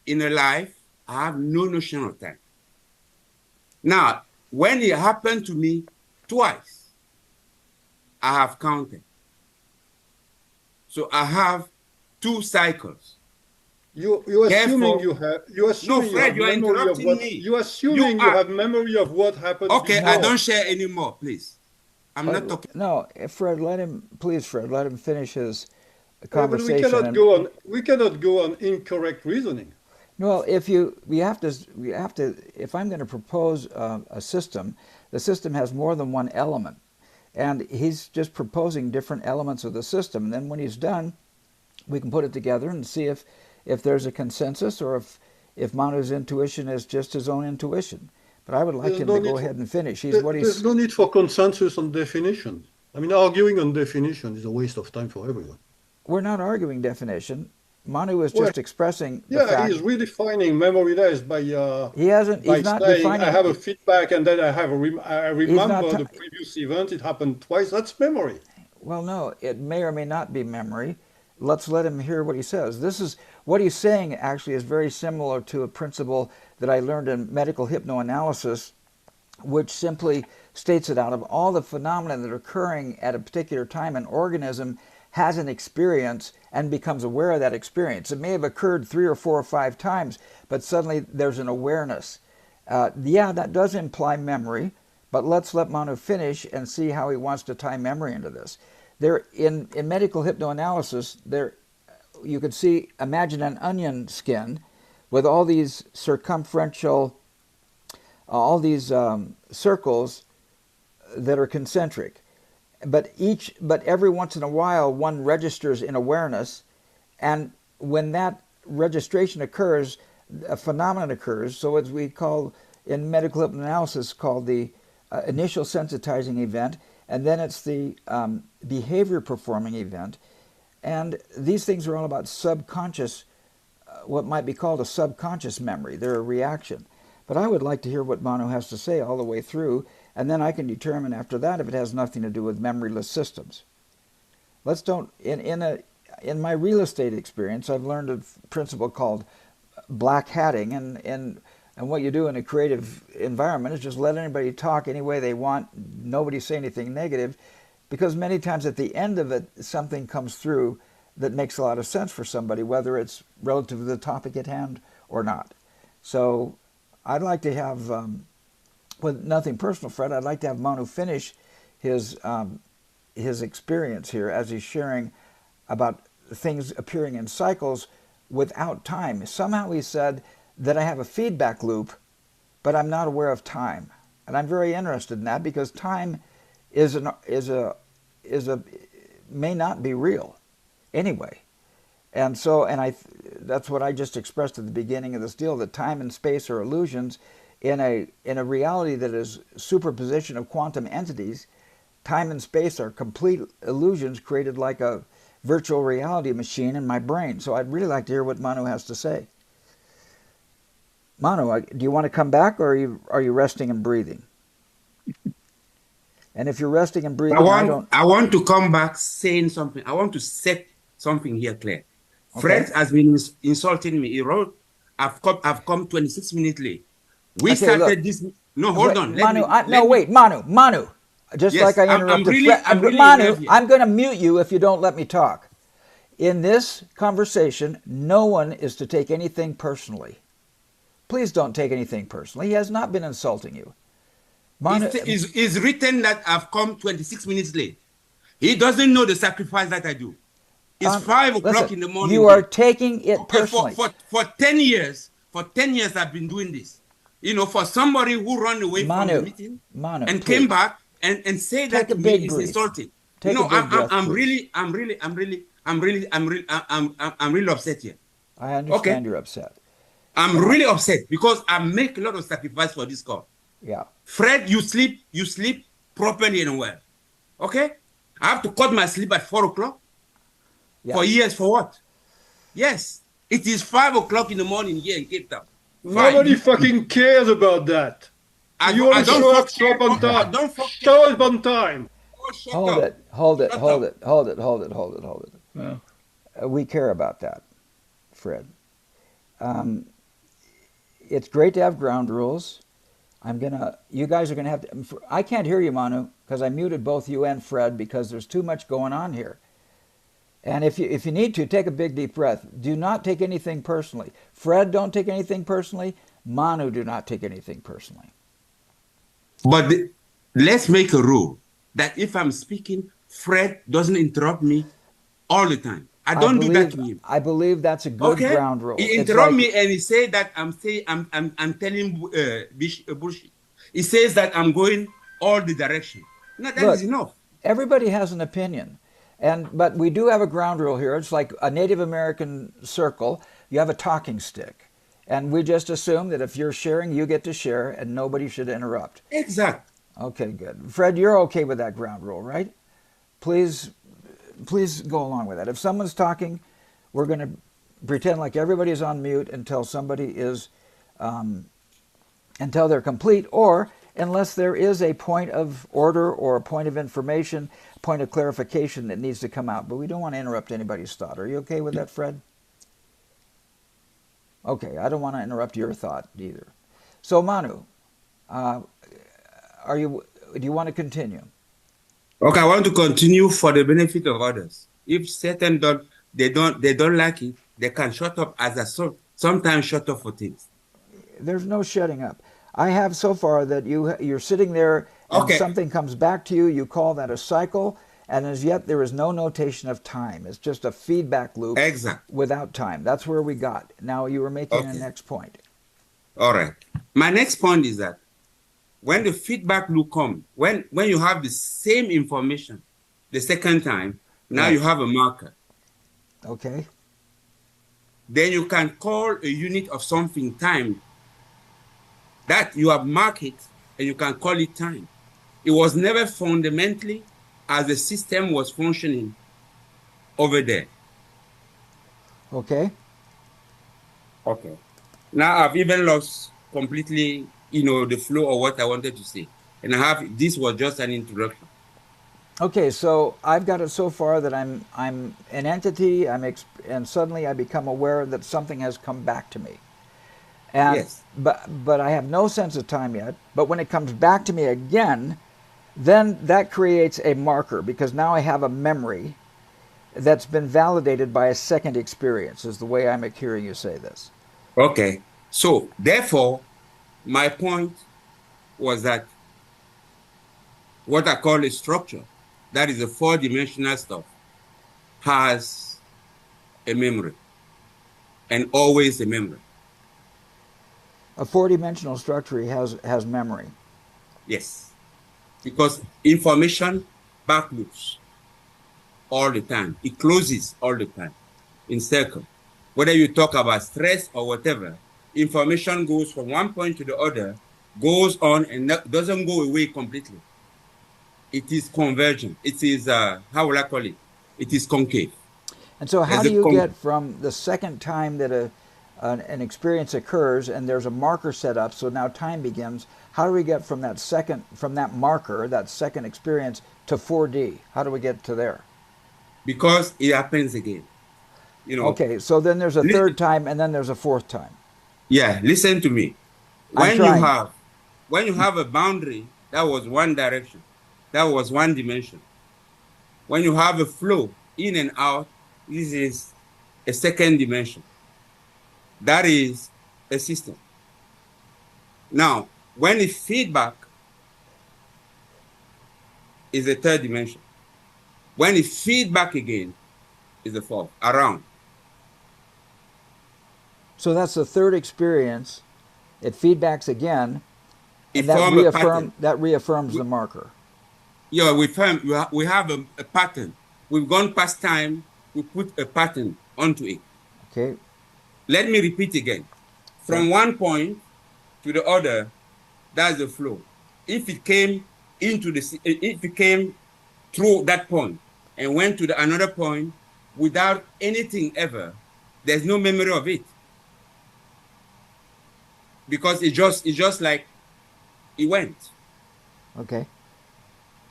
in a life, I have no notion of time. Now, when it happened to me twice, I have counted. So I have 2 cycles. You're assuming you have. No, Fred, you're interrupting me. You're assuming you have memory of what happened. Okay, before. I don't share anymore, please. I'm not talking. No, Fred, let him finish his conversation. But we cannot go on incorrect reasoning. Well, if I'm going to propose a system, the system has more than one element, and he's just proposing different elements of the system. And then when he's done, we can put it together and see if there's a consensus, or if Manu's intuition is just his own intuition. But I would like him to go ahead and finish. There's no need for consensus on definition. I mean, arguing on definition is a waste of time for everyone. We're not arguing definition. Manu is just expressing the fact. He's redefining memory there by he's not saying, defining. I have a feedback and then I remember the previous event. It happened twice. That's memory. Well, no, it may or may not be memory. Let's let him hear what he says. This is what he's saying. Actually, is very similar to a principle that I learned in medical hypnoanalysis, which simply states that out of all the phenomena that are occurring at a particular time, an organism has an experience and becomes aware of that experience. It may have occurred 3 or 4 or 5 times, but suddenly there's an awareness. That does imply memory, but let's let Manu finish and see how he wants to tie memory into this. In medical hypnoanalysis, you could imagine an onion skin with all these circumferential, circles that are concentric. But every once in a while, one registers in awareness, and when that registration occurs, a phenomenon occurs. So as we call in medical hypnoanalysis, called the initial sensitizing event, and then it's the behavior performing event. And these things are all about subconscious, what might be called a subconscious memory. They're a reaction. But I would like to hear what Manu has to say all the way through, and then I can determine after that if it has nothing to do with memoryless systems. In my real estate experience, I've learned a principle called black hatting, and what you do in a creative environment is just let anybody talk any way they want, nobody say anything negative, because many times at the end of it, something comes through that makes a lot of sense for somebody, whether it's relative to the topic at hand or not. So I'd like to have, with nothing personal, Fred, I'd like to have Manu finish his experience here as he's sharing about things appearing in cycles without time. Somehow he said that I have a feedback loop, but I'm not aware of time. And I'm very interested in that because time may not be real anyway. And so, that's what I just expressed at the beginning of this deal, that time and space are illusions. In a reality that is superposition of quantum entities, time and space are complete illusions created like a virtual reality machine in my brain. So I'd really like to hear what Manu has to say. Manu, do you want to come back, or are you resting and breathing? And if you're resting and breathing, I want to come back saying something. I want to set something here clear. Okay. Fred has been insulting me. He wrote, I've come 26 minutes late. We started this. No, hold on. Manu. Just Yes, like I I'm interrupted really, Fred. I'm really Manu, involved here. I'm going to mute you if you don't let me talk. In this conversation, no one is to take anything personally. Please don't take anything personally. He has not been insulting you. Manu, It's written that I've come 26 minutes late. He doesn't know the sacrifice that I do. It's 5 o'clock listen, in the morning. you are taking it Okay, personally. for 10 years, I've been doing this. You know, for somebody who ran away from the meeting and please. came back and say that to me is insulting. Take a big breath, I'm please. really upset here. I understand you're upset. I'm really upset because I make a lot of sacrifice for this call. Yeah. Fred, you sleep properly and well. Okay? I have to cut my sleep at 4 o'clock? Yeah. For years, for what? Yes. It is 5 o'clock in the morning here in Cape Town. Nobody fucking cares about that. You want to show up on time. Show up on time. Hold it. Well, We care about that, Fred. It's great to have ground rules. You guys are gonna have to. I can't hear you, Manu, because I muted both you and Fred because there's too much going on here. And if you need to, take a big deep breath. Do not take anything personally. Fred, don't take anything personally. Manu, do not take anything personally. But let's make a rule that if I'm speaking, Fred doesn't interrupt me all the time. I don't do that to him. I believe that's a good ground rule. He interrupts me and he says that I'm telling bullshit. He says that I'm going all the direction. No, that is enough. Everybody has an opinion. But we do have a ground rule here. It's like a Native American circle. You have a talking stick. And we just assume that if you're sharing, you get to share and nobody should interrupt. Exactly. Okay, good. Fred, you're okay with that ground rule, right? Please go along with that. If someone's talking, we're going to pretend like everybody's on mute until somebody is, until they're complete, or unless there is a point of order or a point of information, point of clarification that needs to come out. But we don't want to interrupt anybody's thought. Are you okay with that, Fred? Okay, I don't want to interrupt your thought either. So, Manu, do you want to continue? Okay, I want to continue for the benefit of others. If certain don't like it, they can shut up as a sometimes shut up for things. There's no shutting up. I have so far that you're sitting there and something comes back to you. You call that a cycle, and as yet there is no notation of time. It's just a feedback loop without time. That's where we got. Now you were making a next point. All right. My next point is that when the feedback loop comes, when you have the same information the second time, now you have a marker. Okay. Then you can call a unit of something time. That you have marked it and you can call it time. It was never fundamentally as the system was functioning over there. Okay. Okay. Now I've even lost completely, the flow of what I wanted to say. And this was just an introduction. Okay, so I've got it so far that I'm an entity, and suddenly I become aware that something has come back to me. And, yes. But I have no sense of time yet. But when it comes back to me again, then that creates a marker, because now I have a memory that's been validated by a second experience, is the way I'm hearing you say this. Okay. So, therefore, my point was that what I call a structure, that is a four-dimensional stuff, has a memory, and always a memory. A four-dimensional structure has memory. Yes, because information back loops all the time. It closes all the time in circle. Whether you talk about stress or whatever, information goes from one point to the other, goes on and doesn't go away completely. It is convergent. It is, how will I call it? It is concave. And so how do you get from the second time that an experience occurs and there's a marker set up, so now time begins, how do we get from that marker, that second experience, to 4D? How do we get to there? Because it happens again. Okay, so then there's a third time and then there's a fourth time. Yeah, listen to me. When you have when you have a boundary, that was one direction. That was one dimension. When you have a flow in and out, this is a second dimension. That is a system. Now, when it's feedback, is a third dimension. When it's feedback again, is the fourth, around. So that's the third experience. It feedbacks again, It and that forms reaffirms the marker. Yeah, we have a pattern. We've gone past time. We put a pattern onto it. Okay. Let me repeat again. From one point to the other, that's the flow. If it came if it came through that point and went to another point without anything ever, there's no memory of it. Because it's just like it went. Okay.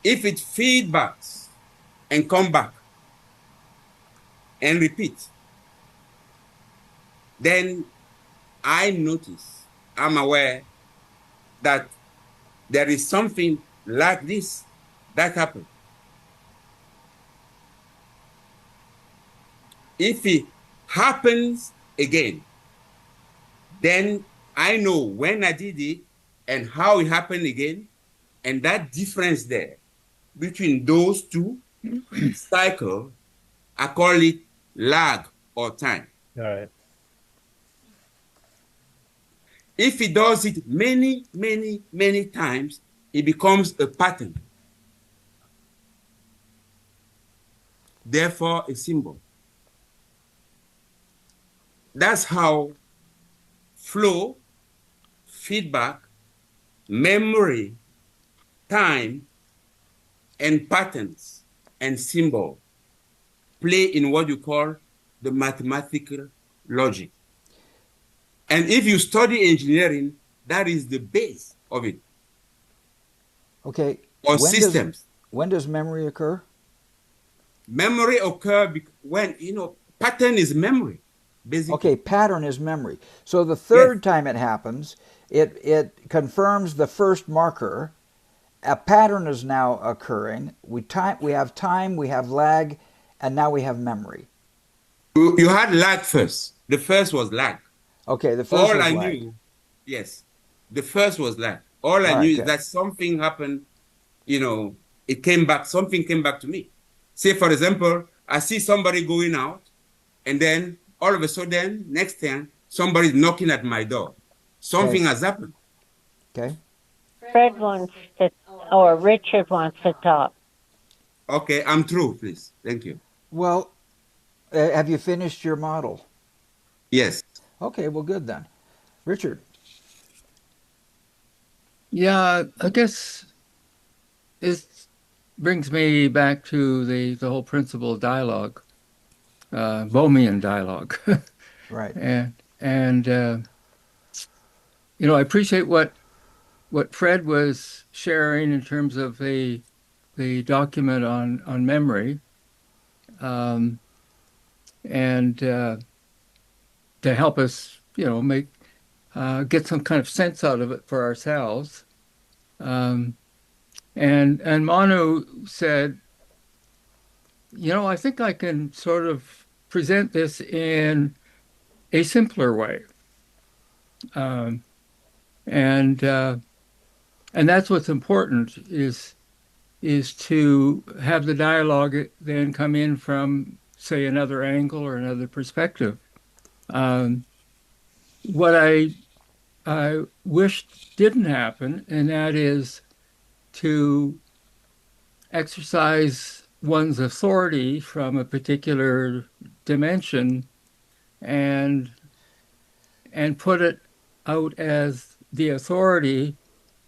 If it feedbacks and come back and repeat, then I'm aware that there is something like this that happened. If it happens again, then I know when I did it and how it happened again, and that difference there between those two cycles, I call it lag or time. All right. If it does it many, many, many times, it becomes a pattern. Therefore, a symbol. That's how flow, feedback, memory, time, and patterns and symbol play in what you call the mathematical logic. And if you study engineering, that is the base of it. Okay. Or systems. When does memory occur? Memory occurs when, pattern is memory, basically. Okay, pattern is memory. So the third time it happens, it confirms the first marker. A pattern is now occurring. We have time, we have lag, and now we have memory. You had lag first. The first was lag. Okay, the first was lag. Knew, yes, the first was lag. All I knew is that something happened, it came back, something came back to me. Say, for example, I see somebody going out, and then all of a sudden, next time, somebody's knocking at my door. Something has happened. Okay. Fred wants to, or Richard wants to talk. Okay, I'm through, please. Thank you. Well, have you finished your model? Yes. Okay, well, good then. Richard. Yeah, I guess it brings me back to the whole principle of dialogue, Bohmian dialogue. Right. And I appreciate what Fred was sharing in terms of the document on memory, and to help us, make get some kind of sense out of it for ourselves. And Manu said, I think I can sort of present this in a simpler way. And that's what's important is to have the dialogue then come in from, say, another angle or another perspective. What I wished didn't happen, and that is to exercise one's authority from a particular dimension and put it out as the authority,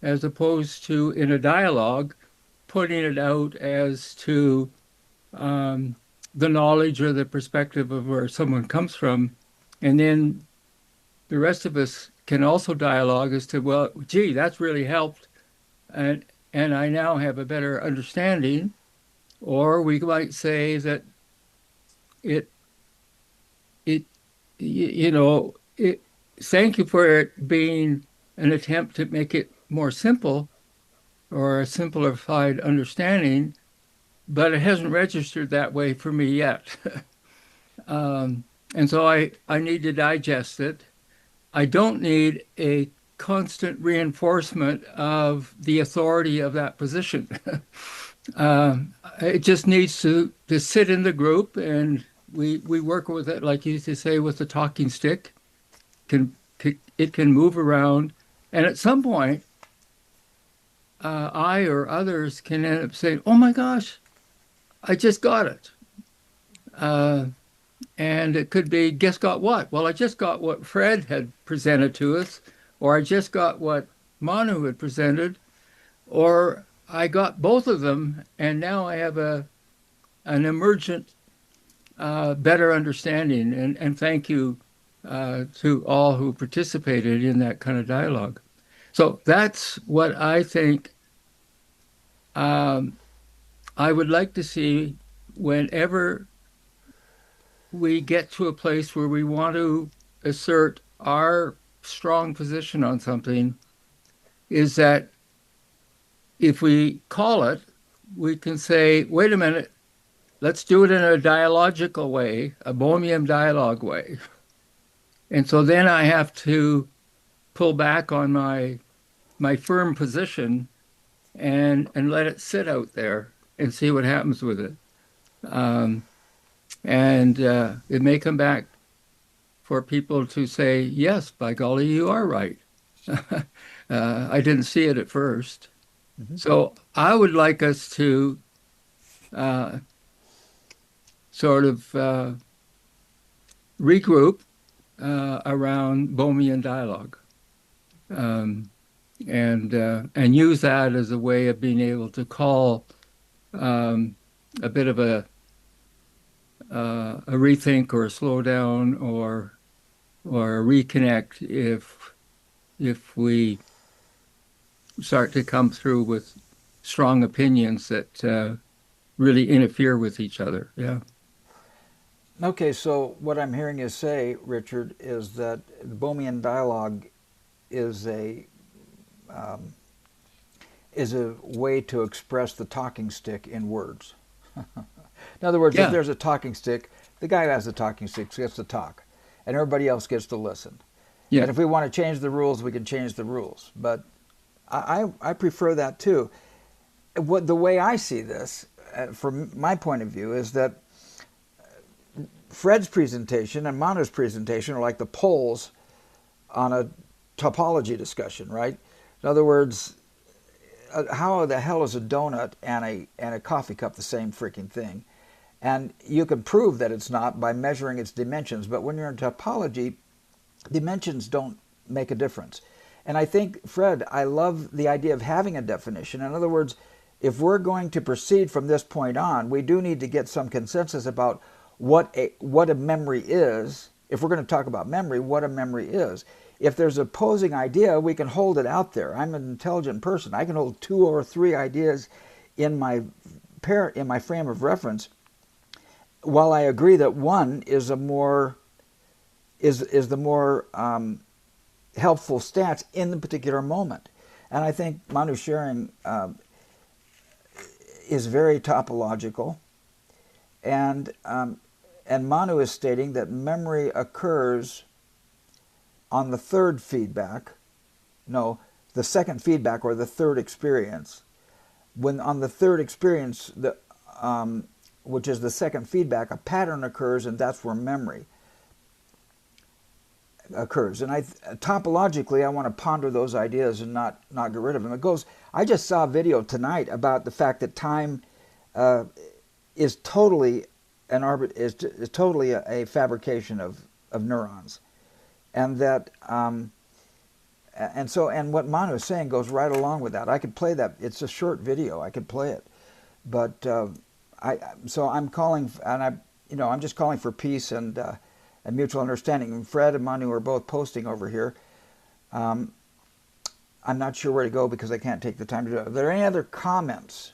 as opposed to, in a dialogue, putting it out as to the knowledge or the perspective of where someone comes from. And then the rest of us can also dialogue as to, well, gee, that's really helped, and I now have a better understanding. Or we might say that thank you for it being an attempt to make it more simple or a simplified understanding, but it hasn't registered that way for me yet. And so I need to digest it. I don't need a constant reinforcement of the authority of that position. It just needs to sit in the group, and we work with it, like you used to say, with the talking stick. It can move around, and at some point, I or others can end up saying, "Oh my gosh, I just got it." And it could be, guess got what? Well, I just got what Fred had presented to us, or I just got what Manu had presented, or I got both of them, and now I have an emergent, better understanding. And thank you to all who participated in that kind of dialogue. So that's what I think I would like to see whenever we get to a place where we want to assert our strong position on something, is that if we call it, we can say, wait a minute, let's do it in a dialogical way, a Bohmian dialogue way. And so then I have to pull back on my firm position and let it sit out there and see what happens with it. And it may come back for people to say, yes, by golly, you are right. I didn't see it at first. Mm-hmm. So I would like us to sort of regroup around Bohmian dialogue, and use that as a way of being able to call a bit of a rethink or a slowdown or a reconnect if we start to come through with strong opinions that really interfere with each other. Yeah. Okay, so what I'm hearing you say, Richard, is that the Bohmian dialogue is a way to express the talking stick in words. In other words, if there's a talking stick, the guy who has the talking stick gets to talk, and everybody else gets to listen. Yeah. And if we want to change the rules, we can change the rules. But I prefer that too. The way I see this, from my point of view, is that Fred's presentation and Manu's presentation are like the poles on a topology discussion, right? In other words, how the hell is a donut and a coffee cup the same freaking thing? And you can prove that it's not by measuring its dimensions, but when you're in topology, dimensions don't make a difference. And I think, Fred, I love the idea of having a definition. In other words, if we're going to proceed from this point on, we do need to get some consensus about what a memory is. If we're going to talk about memory, what a memory is. If there's an opposing idea, we can hold it out there. I'm an intelligent person. I can hold 2 or 3 ideas in my frame of reference, while I agree that one is the more helpful stance in the particular moment. And I think Manu sharing is very topological, and Manu is stating that memory occurs on the third feedback, no, the second feedback or the third experience. When on the third experience, which is the second feedback, a pattern occurs, and that's where memory occurs. And topologically, I want to ponder those ideas and not get rid of them. It goes. I just saw a video tonight about the fact that time is totally is totally a fabrication of neurons. And that, and what Manu is saying goes right along with that. I could play that. It's a short video. I could play it, but so I'm calling, and I'm just calling for peace and mutual understanding. And Fred and Manu are both posting over here. I'm not sure where to go because I can't take the time to do it. Are there any other comments?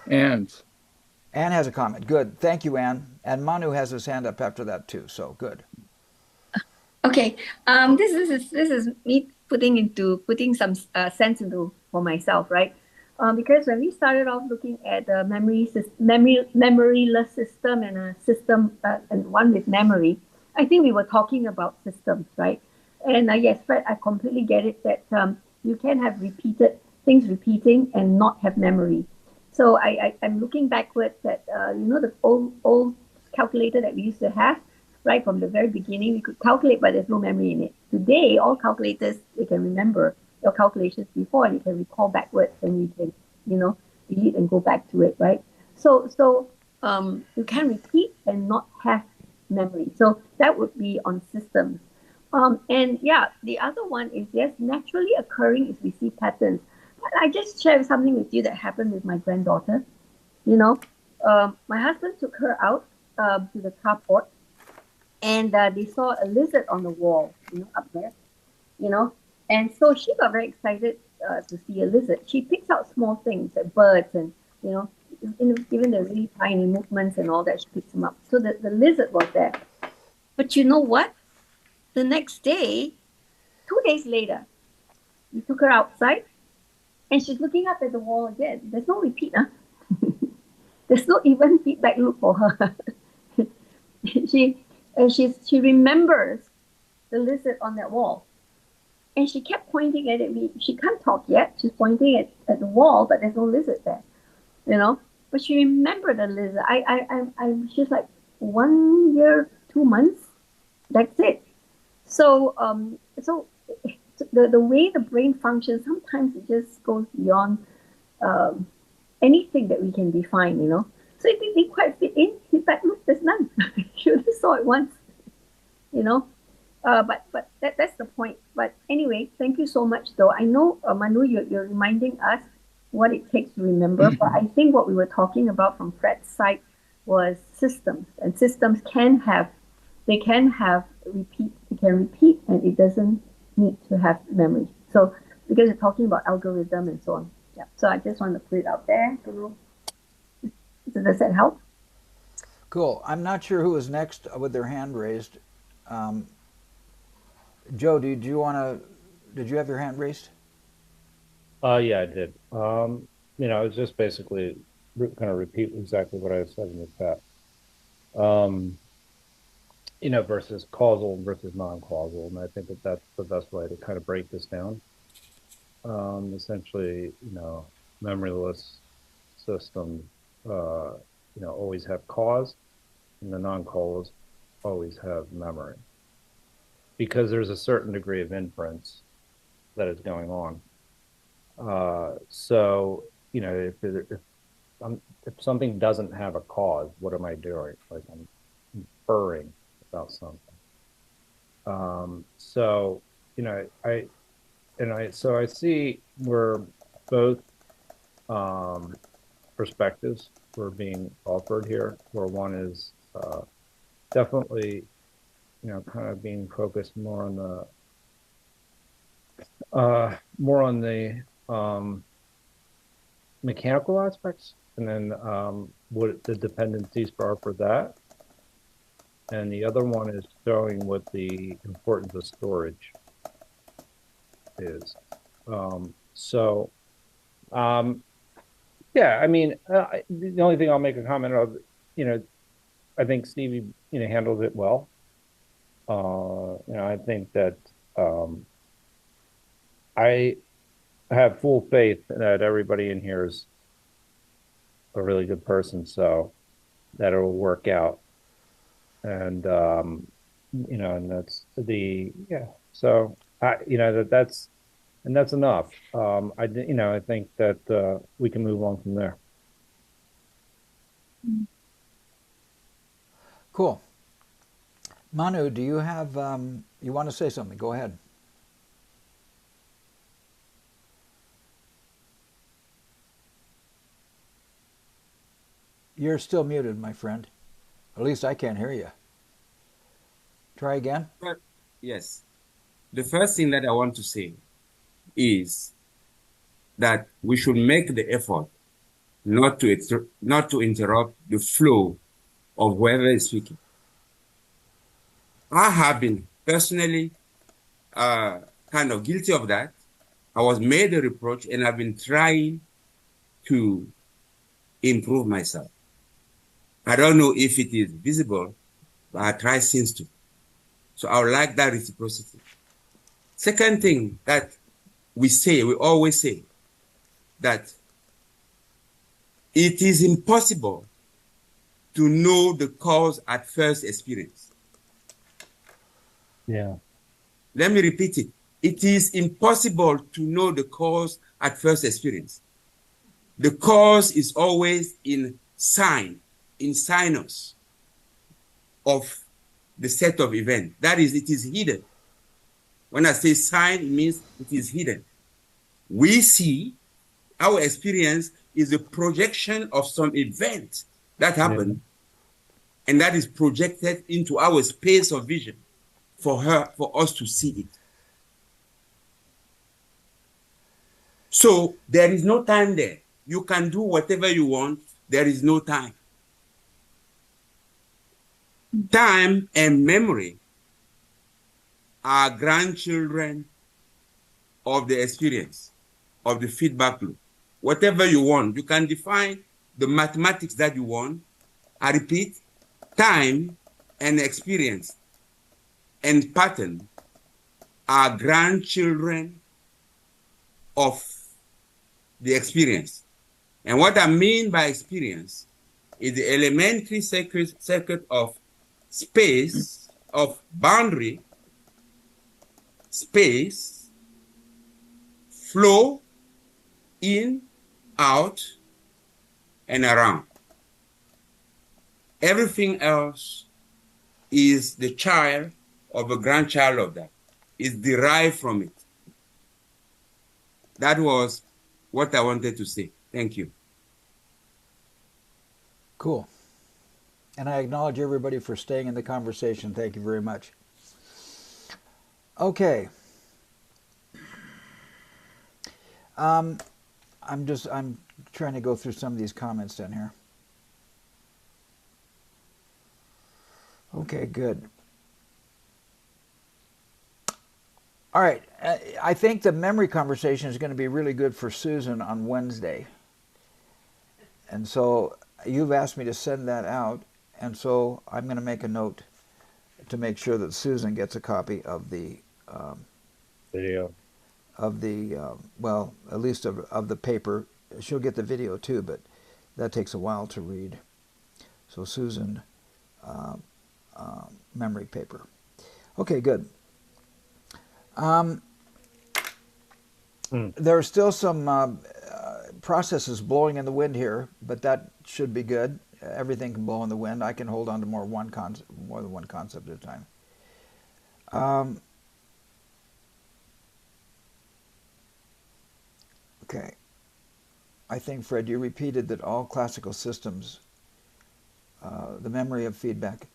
Anne has a comment. Good. Thank you, Anne. And Manu has his hand up after that too. So good. Okay, this is me putting some sense into for myself, right? Because when we started off looking at the memoryless system and a system and one with memory, I think we were talking about systems, right? And yes, Fred, I completely get it that you can have repeated things repeating and not have memory. So I'm looking backwards at the old calculator that we used to have, right from the very beginning. We could calculate, but there's no memory in it. Today, all calculators, they can remember your calculations before, and you can recall backwards, and you can delete and go back to it, right? So you can repeat and not have memory. So that would be on systems. And yeah, the other one is, yes, naturally occurring is we see patterns. I just shared something with you that happened with my granddaughter. My husband took her out to the carport, and they saw a lizard on the wall, up there, and so she got very excited to see a lizard. She picks out small things like birds and, even the really tiny movements and all that, she picks them up. So the lizard was there. But you know what? The next day, 2 days later, we took her outside, and she's looking up at the wall again. There's no repeat, huh? There's no even feedback loop for her. she remembers the lizard on that wall. And she kept pointing at it. She can't talk yet. She's pointing at the wall, but there's no lizard there, But she remembered the lizard. I'm just like 1 year, 2 months. That's it. So the way the brain functions, sometimes it just goes beyond anything that we can define, So it didn't quite fit in. In fact, look, there's none. You only saw it once, But that's the point. But anyway, thank you so much, though. I know, Manu, you're reminding us what it takes to remember. But I think what we were talking about from Fred's side was systems, and systems can have repeat. It can repeat, and it doesn't need to have memory. So because you're talking about algorithm and so on. Yeah. So I just want to put it out there. Does that help? Cool. I'm not sure who was next with their hand raised. Joe, did you have your hand raised? Yeah, I did. It's just basically kind of repeat exactly what I said in the chat. Versus causal versus non-causal, and I think that's the best way to kind of break this down. Essentially, memoryless systems, always have cause, and the non-causals always have memory, because there's a certain degree of inference that is going on. So, if something doesn't have a cause, what am I doing? Like, I'm inferring about something. So I see where both perspectives were being offered here, where one is definitely, kind of being focused more on the mechanical aspects, and then what the dependencies are for that. And the other one is showing what the importance of storage is. Yeah, I mean, the only thing I'll make a comment of, I think Stevie, handled it well. I think that I have full faith that everybody in here is a really good person, so that it'll work out. And and that's so that's enough. I think that we can move on from there. Cool. Manu, do you have you want to say something? Go ahead. You're still muted, my friend. At least I can't hear you. Try again. Yes. The first thing that I want to say is that we should make the effort not to interrupt the flow of whoever is speaking. I have been personally kind kind of guilty of that. I was made a reproach, and I've been trying to improve myself. I don't know if it is visible, but I try since to. So I would like that reciprocity. Second thing that we always say, that it is impossible to know the cause at first experience. Yeah. Let me repeat it. It is impossible to know the cause at first experience. The cause is always in sinus of the set of events. That is, it is hidden. When I say sign, it means it is hidden. We see our experience is a projection of some event that happened, and that is projected into our space of vision for us to see it. So there is no time there. You can do whatever you want. There is no time. Time and memory are grandchildren of the experience, of the feedback loop. Whatever you want, you can define the mathematics that you want. I repeat, time and experience and pattern are grandchildren of the experience. And what I mean by experience is the elementary circuit of space, of boundary, space, flow, in, out, and around. Everything else is the child of a grandchild of that. It's derived from it. That was what I wanted to say. Thank you. Cool. And I acknowledge everybody for staying in the conversation. Thank you very much. Okay. I'm trying to go through some of these comments down here. Okay, good. All right. I think the memory conversation is going to be really good for Susan on Wednesday. And so you've asked me to send that out, and so I'm going to make a note to make sure that Susan gets a copy of the Video. Of the well, at least of the paper. She'll get the video too, but that takes a while to read. So Susan, memory paper. Okay, good. There are still some processes blowing in the wind here, but that should be good. Everything can blow in the wind. I can hold on to more than one concept at a time. Okay. I think, Fred, you repeated that all classical systems, the memory of feedback,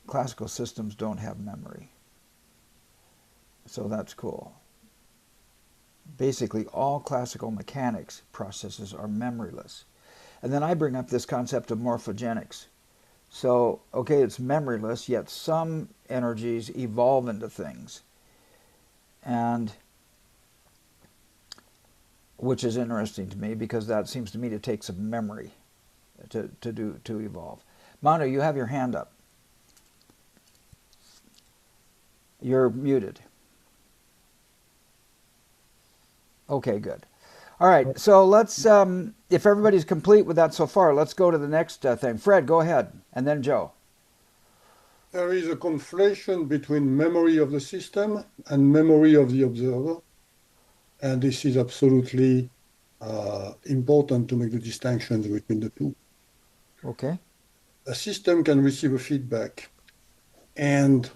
classical systems don't have memory. So that's cool. Basically, all classical mechanics processes are memoryless. And then I bring up this concept of morphogenics. So, okay, it's memoryless, yet some energies evolve into things. And which is interesting to me because that seems to me to take some memory to evolve. Manu, you have your hand up. You're muted. Okay, good. All right, so let's, if everybody's complete with that so far, let's go to the next thing. Fred, go ahead, and then Joe. There is a conflation between memory of the system and memory of the observer. And this is absolutely important to make the distinctions between the two. Okay. A system can receive a feedback and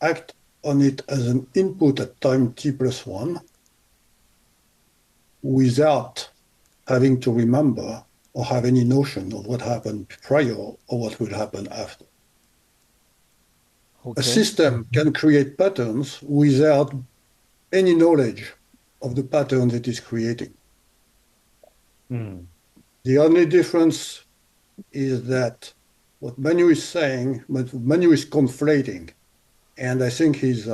act on it as an input at time t+1 without having to remember or have any notion of what happened prior or what will happen after. Okay. A system can create patterns without any knowledge of the pattern that is creating. The only difference is that what Manu is saying, Manu is conflating, and I think he's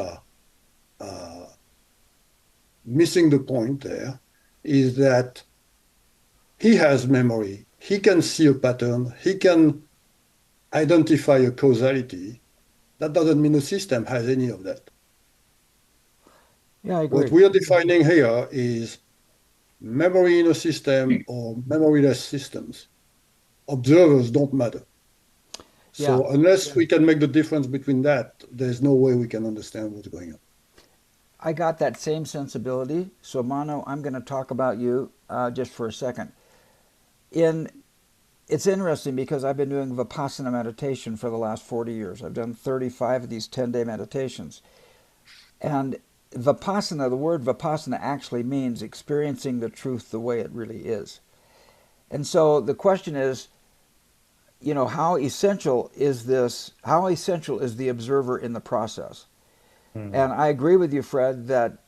missing the point there is that he has memory. He can see a pattern. He can identify a causality. That doesn't mean the system has any of that. Yeah, I What agree. we are defining here is memory in a system or memoryless systems. Observers don't matter. So Yeah. unless we can make the difference between that, there's no way we can understand what's going on. I got that same sensibility. So, Manu, I'm going to talk about you just for a second. It's interesting because I've been doing Vipassana meditation for the last 40 years. I've done 35 of these 10-day meditations. And Vipassana, the word Vipassana actually means experiencing the truth the way it really is. And so the question is, how essential is this? How essential is the observer in the process? Mm. And I agree with you, Fred, that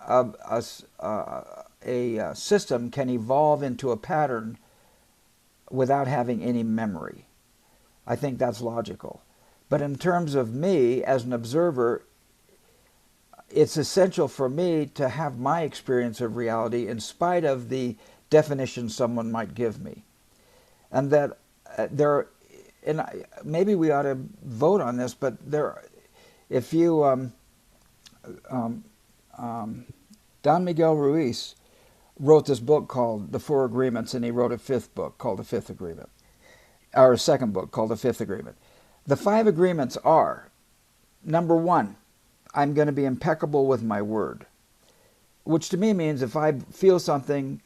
a system can evolve into a pattern without having any memory. I think that's logical. But in terms of me as an observer, it's essential for me to have my experience of reality in spite of the definition someone might give me. And that maybe we ought to vote on this, but if you, Don Miguel Ruiz wrote this book called The Four Agreements, and he wrote a fifth book called The Fifth Agreement, or a second book called The Fifth Agreement. The 5 agreements are, number 1, I'm going to be impeccable with my word, which to me means if I feel something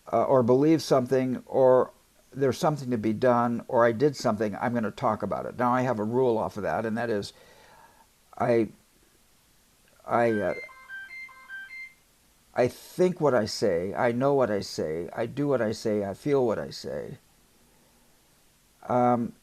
or believe something or there's something to be done or I did something, I'm going to talk about it. Now I have a rule off of that, and that is I think what I say, I know what I say, I do what I say, I feel what I say. I'm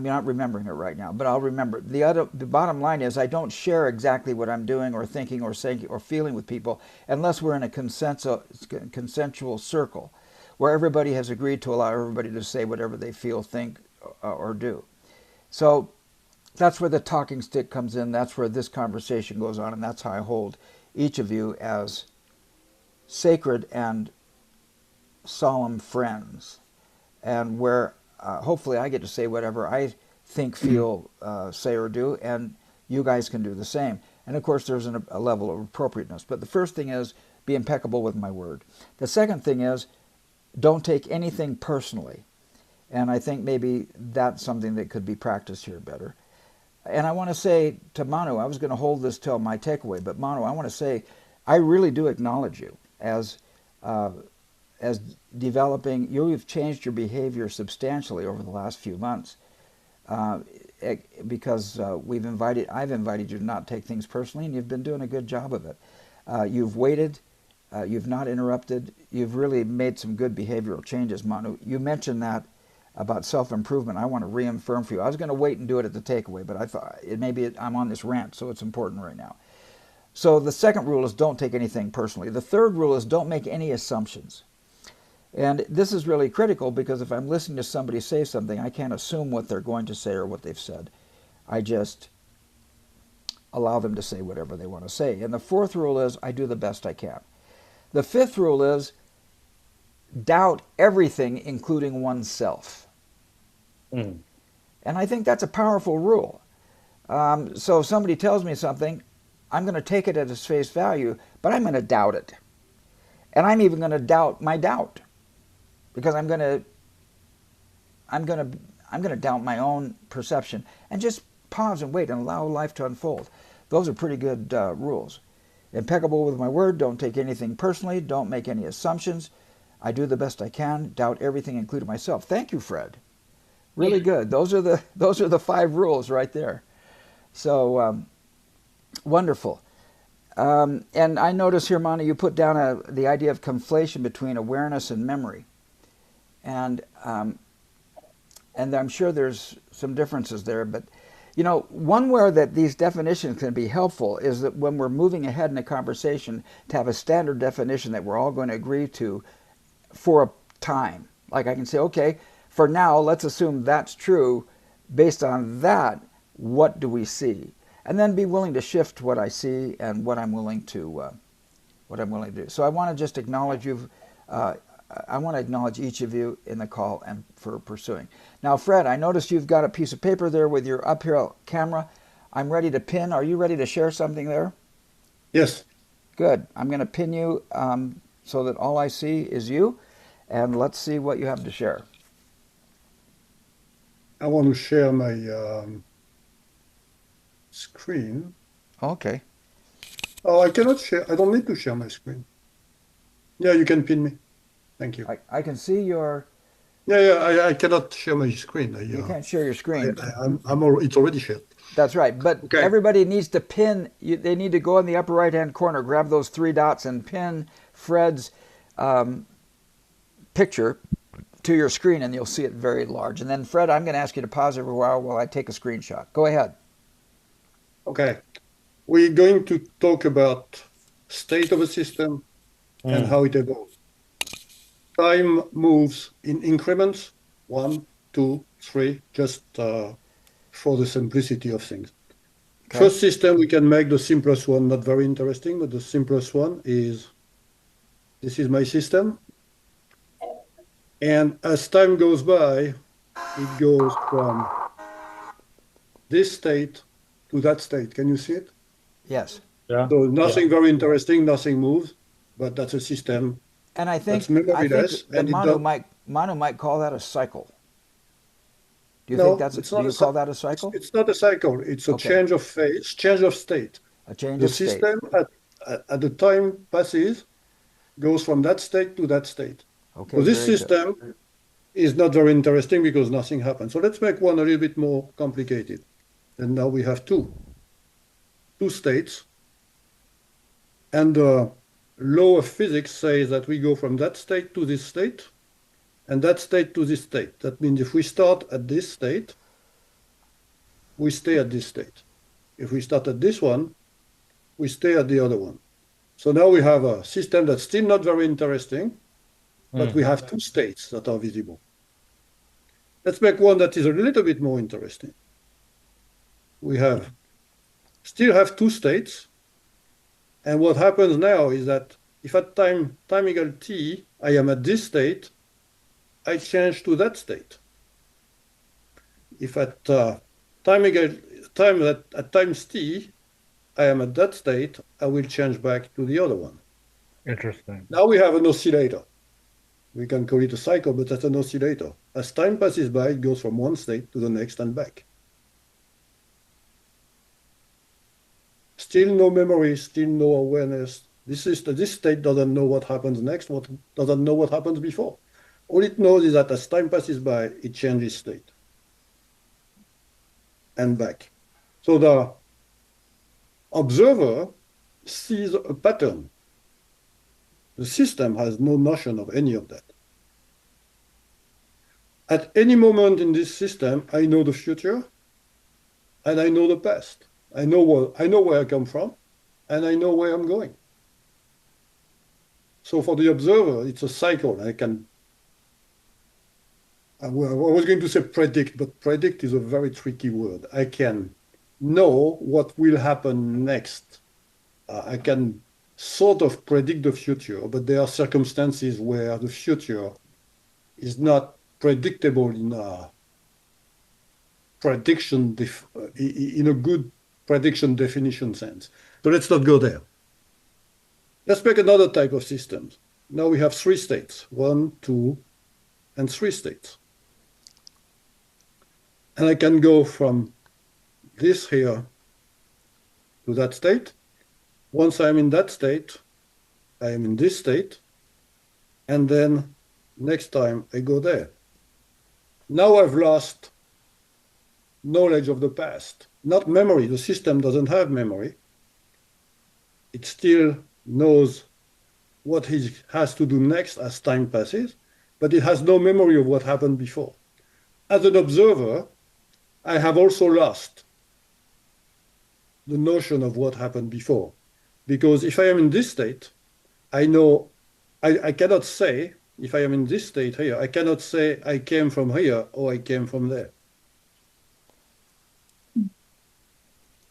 not remembering it right now, but I'll remember. The bottom line is I don't share exactly what I'm doing or thinking or saying or feeling with people unless we're in a consensual circle where everybody has agreed to allow everybody to say whatever they feel, think, or do. So that's where the talking stick comes in. That's where this conversation goes on, and that's how I hold each of you as sacred and solemn friends, and where hopefully I get to say whatever I think, feel, say, or do, and you guys can do the same. And of course, there's a level of appropriateness. But the first thing is be impeccable with my word. The second thing is don't take anything personally. And I think maybe that's something that could be practiced here better. And I want to say to Manu, I was going to hold this till my takeaway, but Manu, I want to say I really do acknowledge you as developing. You've changed your behavior substantially over the last few months because I've invited you to not take things personally, and you've been doing a good job of it. You've waited. You've not interrupted. You've really made some good behavioral changes, Manu. You mentioned that about self-improvement. I want to reaffirm for you. I was going to wait and do it at the takeaway, but I thought I'm on this rant, so it's important right now. So the second rule is don't take anything personally. The third rule is don't make any assumptions. And this is really critical because if I'm listening to somebody say something, I can't assume what they're going to say or what they've said. I just allow them to say whatever they want to say. And the fourth rule is I do the best I can. The fifth rule is doubt everything, including oneself. Mm. And I think that's a powerful rule. So if somebody tells me something, I'm going to take it at its face value, but I'm going to doubt it. And I'm even going to doubt my doubt, because I'm going to doubt my own perception and just pause and wait and allow life to unfold. Those are pretty good rules. Impeccable with my word, don't take anything personally, don't make any assumptions. I do the best I can, doubt everything, including myself. Thank you, Fred. Really good. Those are the 5 rules right there. So wonderful. And I notice here, Manu, you put down the idea of conflation between awareness and memory. And I'm sure there's some differences there, but one where that these definitions can be helpful is that when we're moving ahead in a conversation, to have a standard definition that we're all going to agree to for a time. Like I can say, okay, for now, let's assume that's true. Based on that, what do we see? and then be willing to shift what I see and what I'm willing to do. So I want to just acknowledge you. I want to acknowledge each of you in the call and for pursuing. Now, Fred, I noticed you've got a piece of paper there with your uphill camera. I'm ready to pin. Are you ready to share something there? Yes. Good. I'm going to pin you so that all I see is you, and let's see what you have to share. I want to share my screen. Okay. Oh, I cannot share. I don't need to share my screen. Yeah, you can pin me. Thank you. I can see your... Yeah, I cannot share my screen. You can't share your screen. It's already shared. That's right. But okay. Everybody needs to pin. They need to go in the upper right-hand corner, grab those 3 dots, and pin Fred's picture to your screen, and you'll see it very large. And then, Fred, I'm going to ask you to pause every while I take a screenshot. Go ahead. Okay. We're going to talk about state of a system and how it evolves. Time moves in increments, 1, 2, 3, just for the simplicity of things. Okay. First system, we can make the simplest one, not very interesting, but the simplest one is, this is my system. And as time goes by, it goes from this state to that state. Can you see it? Yes. Yeah. So nothing very interesting, nothing moves, but that's a system. And I think that Manu might call that a cycle. Do you think that's do you call that a cycle? It's not a cycle. It's a change of phase, change of state. A change of state. The system at the time passes goes from that state to that state. Okay. So this system is not very interesting because nothing happens. So let's make one a little bit more complicated. And now we have two states. And the law of physics says that we go from that state to this state, and that state to this state. That means if we start at this state, we stay at this state. If we start at this one, we stay at the other one. So now we have a system that's still not very interesting, but we have 2 states that are visible. Let's make one that is a little bit more interesting. We still have 2 states. And what happens now is that if at time equal t, I am at this state, I change to that state. If at times t, I am at that state, I will change back to the other one. Interesting. Now we have an oscillator. We can call it a cycle, but that's an oscillator. As time passes by, it goes from one state to the next and back. Still no memory, still no awareness. This state doesn't know what happens next, doesn't know what happens before. All it knows is that as time passes by, it changes state and back. So the observer sees a pattern. The system has no notion of any of that. At any moment in this system, I know the future and I know the past. I know where I come from, and I know where I'm going. So for the observer, it's a cycle. I was going to say predict, but predict is a very tricky word. I can know what will happen next. I can sort of predict the future, but there are circumstances where the future is not predictable in a prediction, in a good prediction definition sense. So let's not go there. Let's make another type of systems. Now we have 3 states, 1, 2, and 3 states. And I can go from this here to that state. Once I'm in that state, I am in this state. And then next time I go there. Now I've lost knowledge of the past. Not memory. The system doesn't have memory. It still knows what it has to do next as time passes, but it has no memory of what happened before. As an observer, I have also lost the notion of what happened before. Because if I am in this state, I know, I cannot say, if I am in this state here, I cannot say I came from here or I came from there.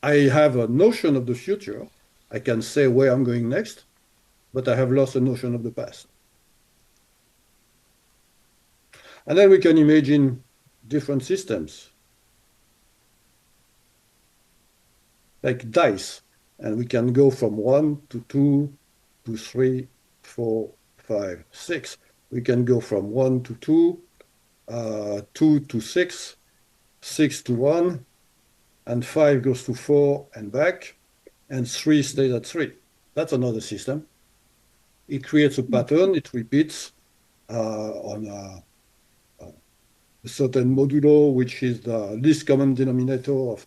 I have a notion of the future. I can say where I'm going next, but I have lost a notion of the past. And then we can imagine different systems, like dice, and we can go from 1 to 2 to 3, 4, 5, 6. We can go from 1 to 2, 2 to 6, 6 to 1, and 5 goes to 4 and back, and 3 stays at 3. That's another system. It creates a pattern, it repeats on a certain modulo, which is the least common denominator of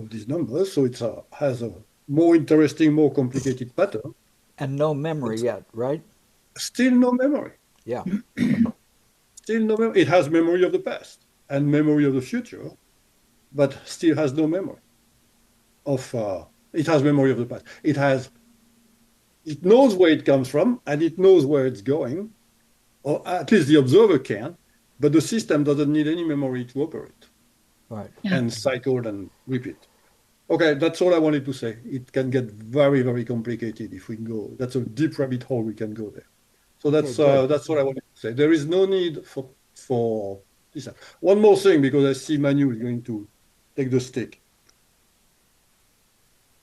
these numbers. So it has a more interesting, more complicated pattern. And no memory yet, right? Still no memory. Yeah. Still no memory. It has memory of the past and memory of the future, but still has no memory of. It has memory of the past. It knows where it comes from and it knows where it's going, or at least the observer can, but the system doesn't need any memory to operate. Right. And cycle and repeat. Okay, that's all I wanted to say. It can get very, very complicated if we go. That's a deep rabbit hole we can go there. So that's what I wanted to say. There is no need for this. One more thing, because I see Manu is going to take the stick.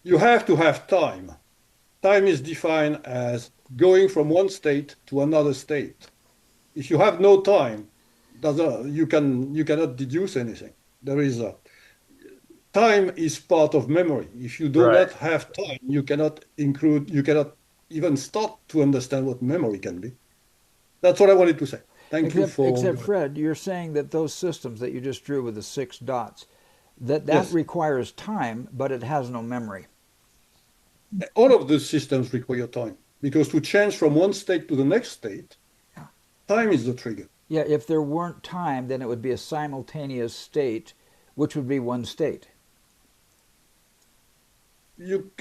You have to have time. Time is defined as going from one state to another state. If you have no time, you cannot deduce anything. Time is part of memory. If you do not have time, you cannot even start to understand what memory can be. That's what I wanted to say. Thank you for. Except Fred, you're saying that those systems that you just drew with the 6 dots, that Yes. requires time, but it has no memory. All of the systems require time, because to change from one state to the next state, time is the trigger. Yeah, if there weren't time, then it would be a simultaneous state, which would be one state.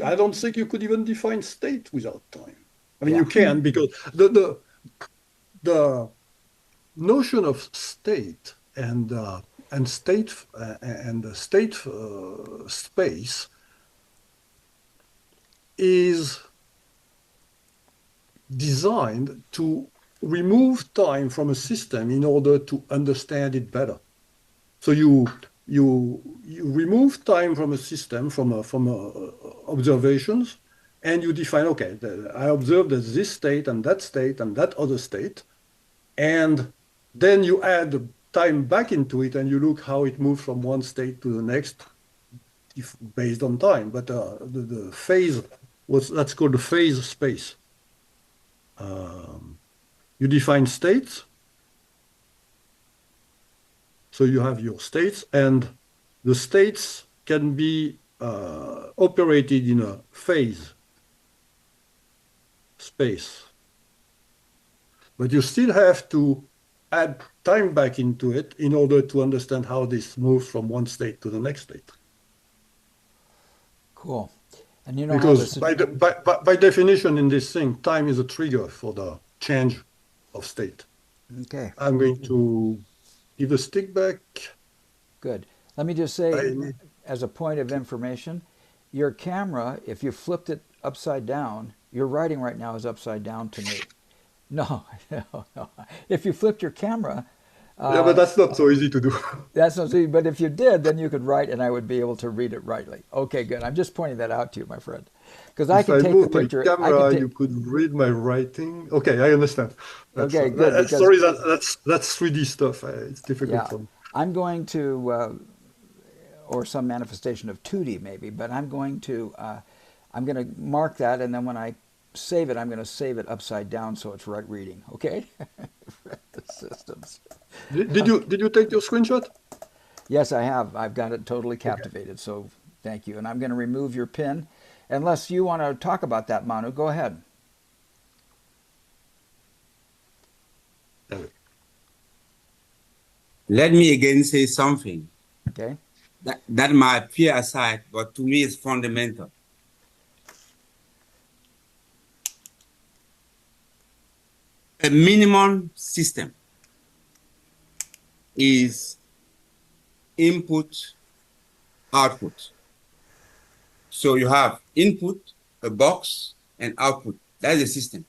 I don't think you could even define state without time. I mean, Yeah. you can, because the notion of state and state space is designed to remove time from a system in order to understand it better. So you remove time from a system, from observations, and you define, okay, I observed this state and that other state, and then you add time back into it and you look how it moves from one state to the next based on time. But the phase, that's called the phase space. You define states. So you have your states, and the states can be operated in a phase space. But you still have to add time back into it in order to understand how this moves from one state to the next state. Cool. And you know Because how this by definition in this thing, time is a trigger for the change of state. Okay. I'm going to give the stick back. Good. Let me just say, as a point of information, your camera, if you flipped it upside down, your writing right now is upside down to me. No. If you flipped your camera... yeah, but that's not so easy to do. That's not so easy, but if you did, then you could write and I would be able to read it rightly. Okay, good. I'm just pointing that out to you, my friend. Because I can take the picture... If I move my camera, you could read my writing. Okay, I understand. Okay, good. Sorry, that's 3D stuff. It's difficult for me. I'm going to... or some manifestation of 2D maybe, but I'm going to mark that, and then when I save it, I'm going to save it upside down so it's right reading. Okay? The systems. Did you take your screenshot? Yes, I have. I've got it totally captivated. Okay. So thank you. And I'm going to remove your pin. Unless you want to talk about that, Manu, go ahead. Let me again say something. Okay. That might appear aside, but to me is fundamental. A minimum system is input output. So you have input, a box, and output. That's the system.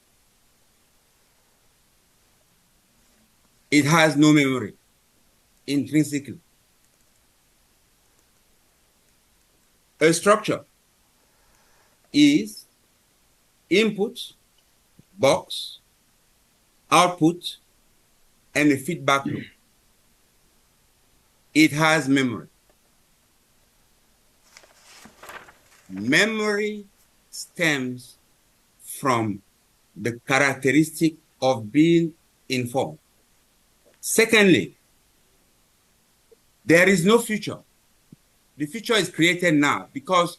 It has no memory intrinsically. A structure is input, box, output, and a feedback loop. It has memory. Memory stems from the characteristic of being informed. Secondly, there is no future. The future is created now because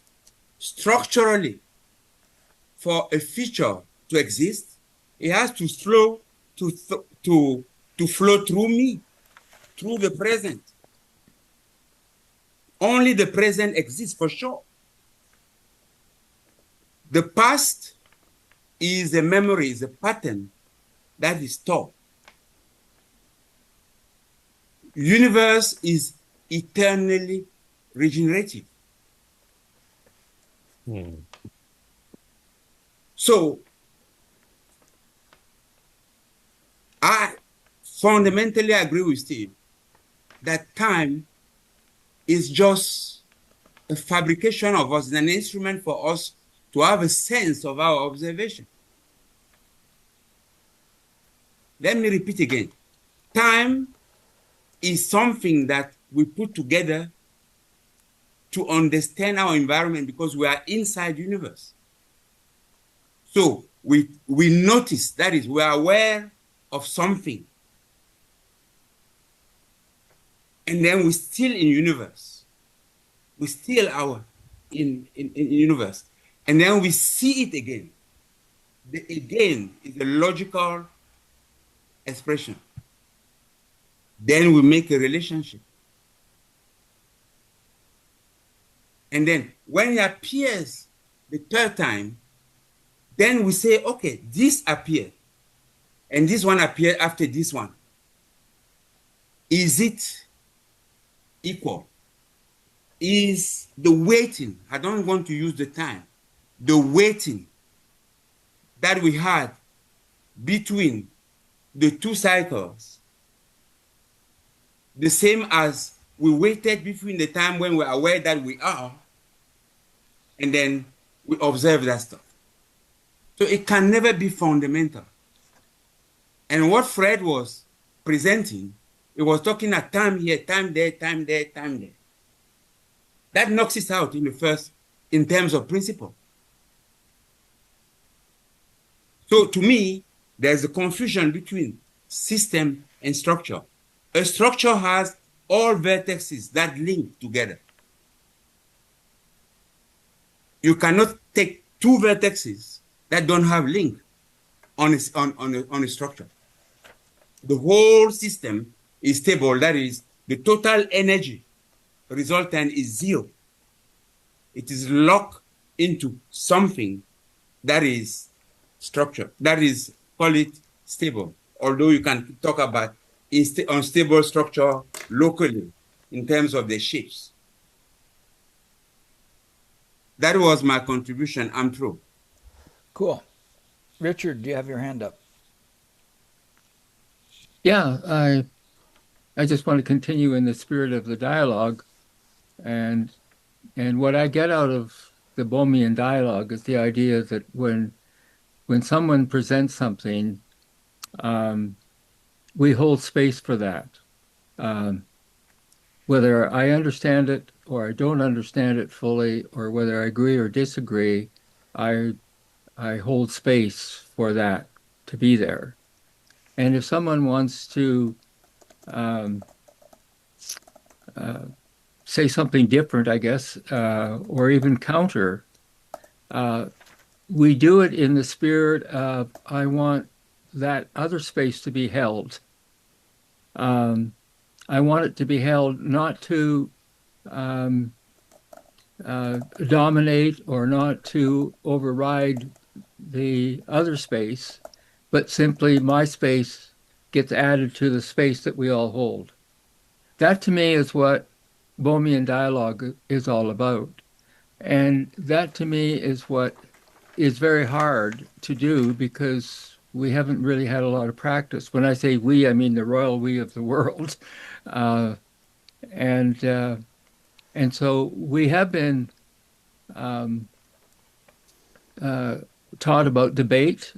structurally, for a feature to exist, it has to flow through me, through the present. Only the present exists for sure. The past is a memory, is a pattern that is stored. Universe is eternally regenerative. So I fundamentally agree with Steve that time is just a fabrication of us, an instrument for us to have a sense of our observation. Let me repeat again. Time is something that we put together to understand our environment because we are inside the universe. So we notice, that is, we are aware of something. And then we're still in universe. We still are in universe. And then we see it again. The again is a logical expression. Then we make a relationship. And then when it appears the third time, then we say, okay, this appeared. And this one appeared after this one. Is it equal? Is the waiting, I don't want to use the time, the waiting that we had between the two cycles the same as we waited between the time when we're aware that we are and then we observe that stuff. So it can never be fundamental. And what Fred was presenting, it was talking at time here, time there, time there, time there. That knocks it out in terms of principle. So to me, there's a confusion between system and structure. A structure has all vertices that link together. You cannot take two vertices that don't have link on a structure. The whole system is stable. That is, the total energy resultant is zero. It is locked into something that is structure. That is, call it stable. Although you can talk about unstable structure locally in terms of the shapes. That was my contribution. I'm through. Cool. Richard, do you have your hand up? Yeah, I just want to continue in the spirit of the dialogue, and what I get out of the Bohmian Dialog is the idea that when someone presents something, we hold space for that. Whether I understand it or I don't understand it fully, or whether I agree or disagree, I hold space for that to be there. And if someone wants to say something different, I guess, or even counter, we do it in the spirit of, I want that other space to be held. I want it to be held not to dominate or not to override the other space, but simply my space gets added to the space that we all hold. That to me is what Bohmian Dialog is all about. And that to me is what is very hard to do because we haven't really had a lot of practice. When I say we, I mean the royal we of the world. Uh, and so we have been um, taught about debate.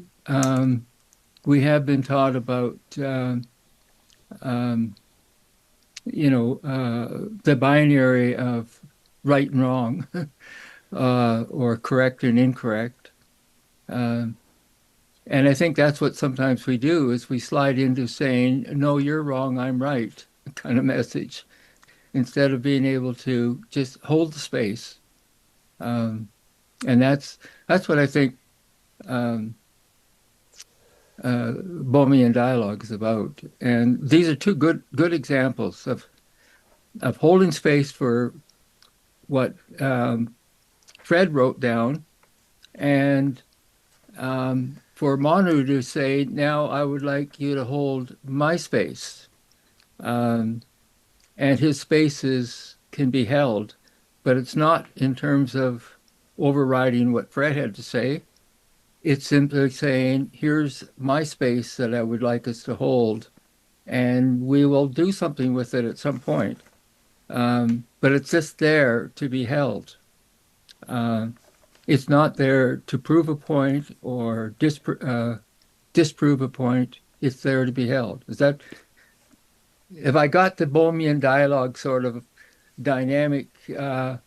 We have been taught about um, the binary of right and wrong, or correct and incorrect. And I think that's what sometimes we do is we slide into saying, no, you're wrong, I'm right, kind of message, instead of being able to just hold the space. And that's what I think Bohmian Dialog is about. And these are two good examples of holding space for what Fred wrote down, and for Manu to say, now I would like you to hold my space. And his spaces can be held, but it's not in terms of overriding what Fred had to say. It's simply saying, here's my space that I would like us to hold, and we will do something with it at some point. But it's just there to be held. It's not there to prove a point or disprove a point. It's there to be held. Have I got the Bohmian Dialog sort of dynamic more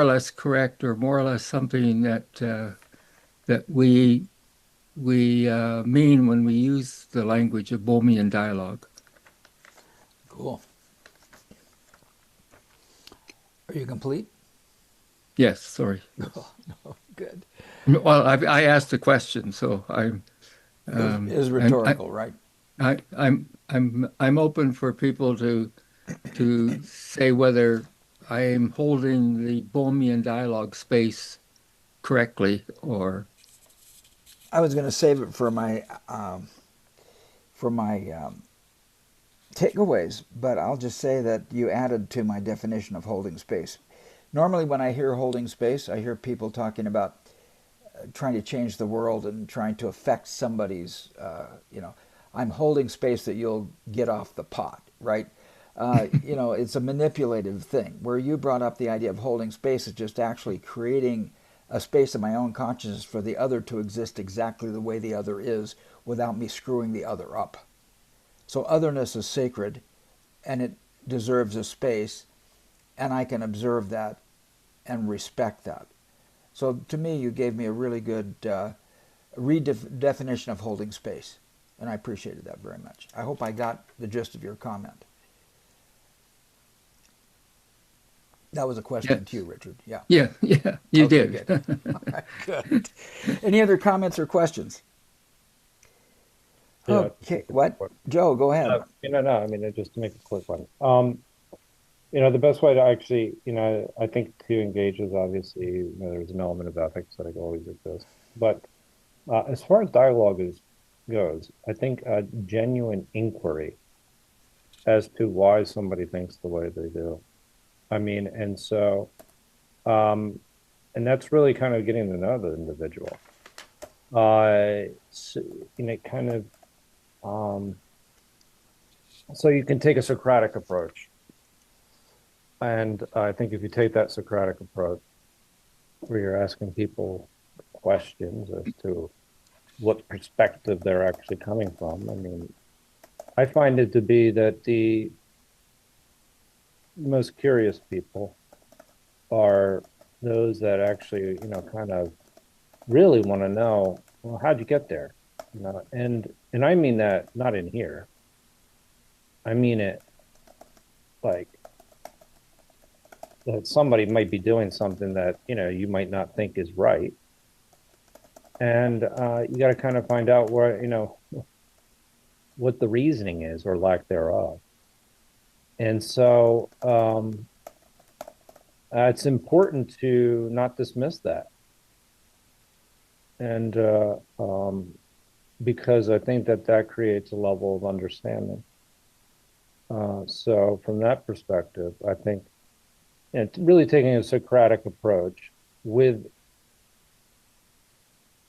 or less correct, or more or less something that we mean when we use the language of Bohmian Dialog? Cool. Are you complete? Yes, sorry. Oh, good. Well, I asked the question, so I'm. It is rhetorical, right? I'm open for people to say whether I am holding the Bohmian Dialog space correctly or. I was going to save it for my takeaways, but I'll just say that you added to my definition of holding space. Normally when I hear holding space, I hear people talking about trying to change the world and trying to affect somebody's, I'm holding space that you'll get off the pot, right? It's a manipulative thing. Where you brought up the idea of holding space is just actually creating a space of my own consciousness for the other to exist exactly the way the other is without me screwing the other up. So otherness is sacred, and it deserves a space, and I can observe that and respect that. So to me, you gave me a really good redefinition of holding space, and I appreciated that very much. I hope I got the gist of your comment. That was a question to you, Richard. Yeah. Yeah, you Okay, did. Good. All right, good. Any other comments or questions? Yeah, Okay, what? Joe, go ahead. No, I mean, just to make a quick one. The best way to actually, I think to engage is obviously, there's an element of ethics that always exists. But as far as dialogue goes, I think a genuine inquiry as to why somebody thinks the way they do. I mean, and so, and that's really kind of getting to know the individual. So you can take a Socratic approach. And I think if you take that Socratic approach, where you're asking people questions as to what perspective they're actually coming from, I mean, I find it to be that the most curious people are those that actually, kind of really want to know, well, how'd you get there? And I mean that not in here. I mean it like that somebody might be doing something that, you might not think is right. And you got to kind of find out where, what the reasoning is or lack thereof. And so it's important to not dismiss that. And because I think that creates a level of understanding. So from that perspective, I think it's really taking a Socratic approach with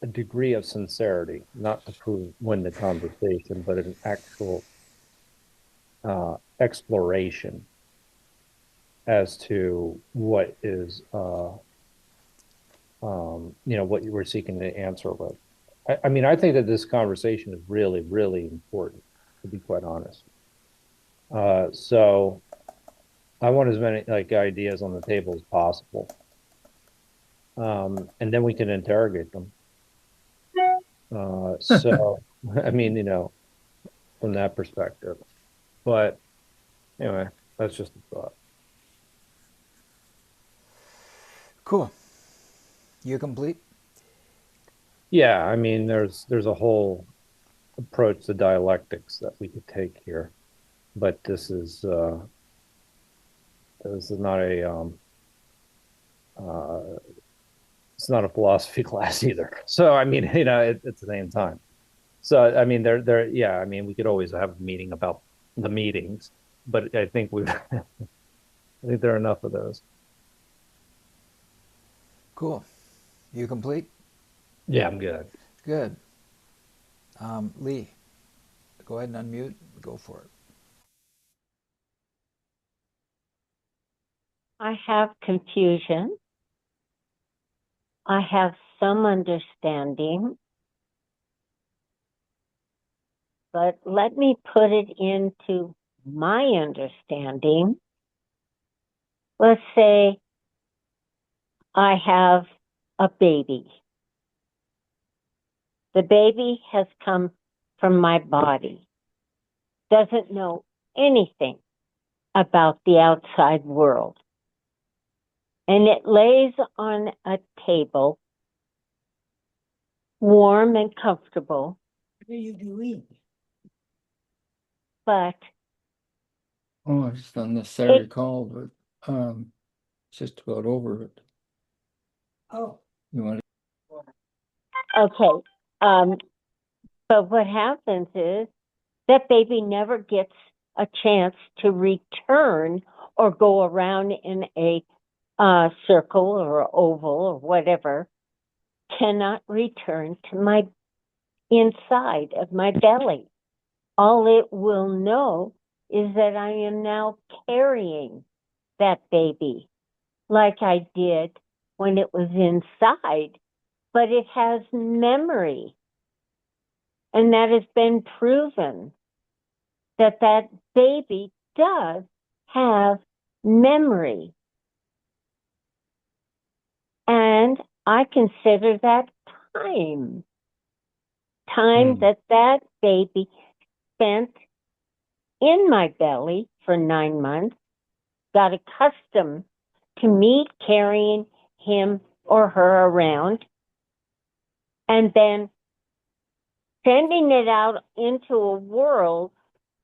a degree of sincerity, not to win the conversation, but an actual exploration as to what is, what you were seeking to answer with. I mean, I think that this conversation is really, really important, to be quite honest. So I want as many ideas on the table as possible. And then we can interrogate them. So, I mean, from that perspective. But anyway, that's just a thought. Cool. You complete? Yeah, I mean, there's a whole approach to dialectics that we could take here, but this is not a it's not a philosophy class either. So I mean, at the same time. So I mean, yeah. I mean, we could always have a meeting about the meetings, but I think I think there are enough of those. Cool. You complete? Yeah, I'm good. Good. Lee, go ahead and unmute. Go for it. I have confusion. I have some understanding, but let me put it into my understanding. Let's say I have a baby. The baby has come from my body, doesn't know anything about the outside world. And it lays on a table, warm and comfortable. What are you doing? But Oh, it's not necessarily called, but it's just about over it. Oh. You want to? okay. But what happens is that baby never gets a chance to return or go around in a circle or oval or whatever, cannot return to my inside of my belly. All it will know is that I am now carrying that baby like I did when it was inside, but it has memory. And that has been proven that that baby does have memory. And I consider that time. Time that that baby spent in my belly for 9 months, got accustomed to me carrying him or her around, and then sending it out into a world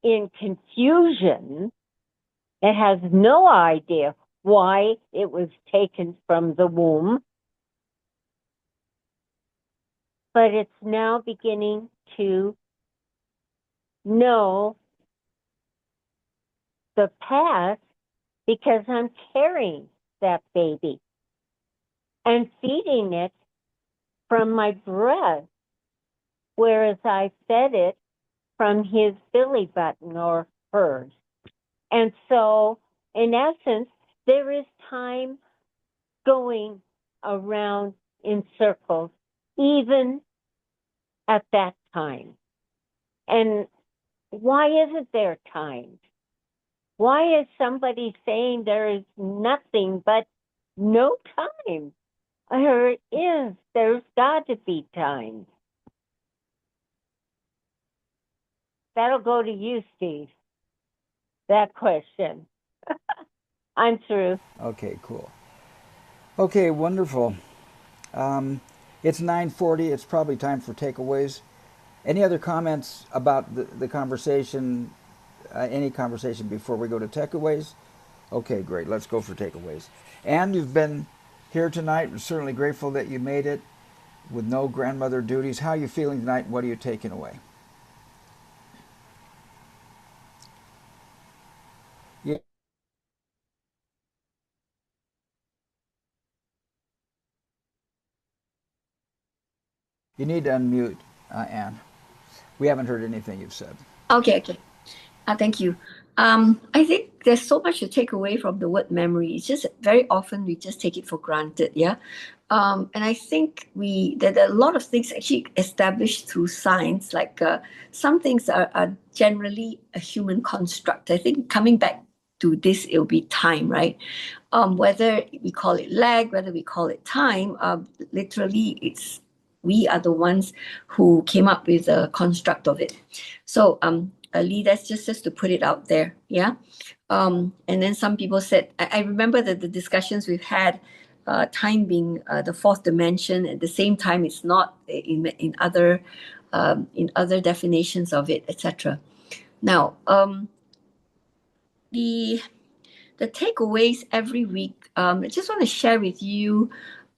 in confusion. It has no idea why it was taken from the womb, but it's now beginning to know the past because I'm carrying that baby and feeding it from my breast, whereas I fed it from his belly button or hers. And so, in essence, there is time going around in circles, even at that time. And why isn't there time? Why is somebody saying there is nothing but no time? There is. There's got to be time. That'll go to you, Steve. That question. I'm through. Okay, cool. Okay, wonderful. It's 9:40. It's probably time for takeaways. Any other comments about the conversation, any conversation before we go to takeaways? Okay, great. Let's go for takeaways. And you've been here tonight. We're certainly grateful that you made it with no grandmother duties. How are you feeling tonight? What are you taking away? You need to unmute, Anne. We haven't heard anything you've said. Okay. Thank you. I think there's so much to take away from the word memory. It's just very often we just take it for granted, yeah. And I think that there are a lot of things actually established through science, like some things are generally a human construct. I think coming back to this, it'll be time, right? Whether we call it lag, whether we call it time, literally we are the ones who came up with the construct of it. So Lee, that's just to put it out there, yeah. And then some people said, I remember that the discussions we've had, time being the fourth dimension. At the same time, it's not in other definitions of it, etc. Now, the takeaways every week. I just want to share with you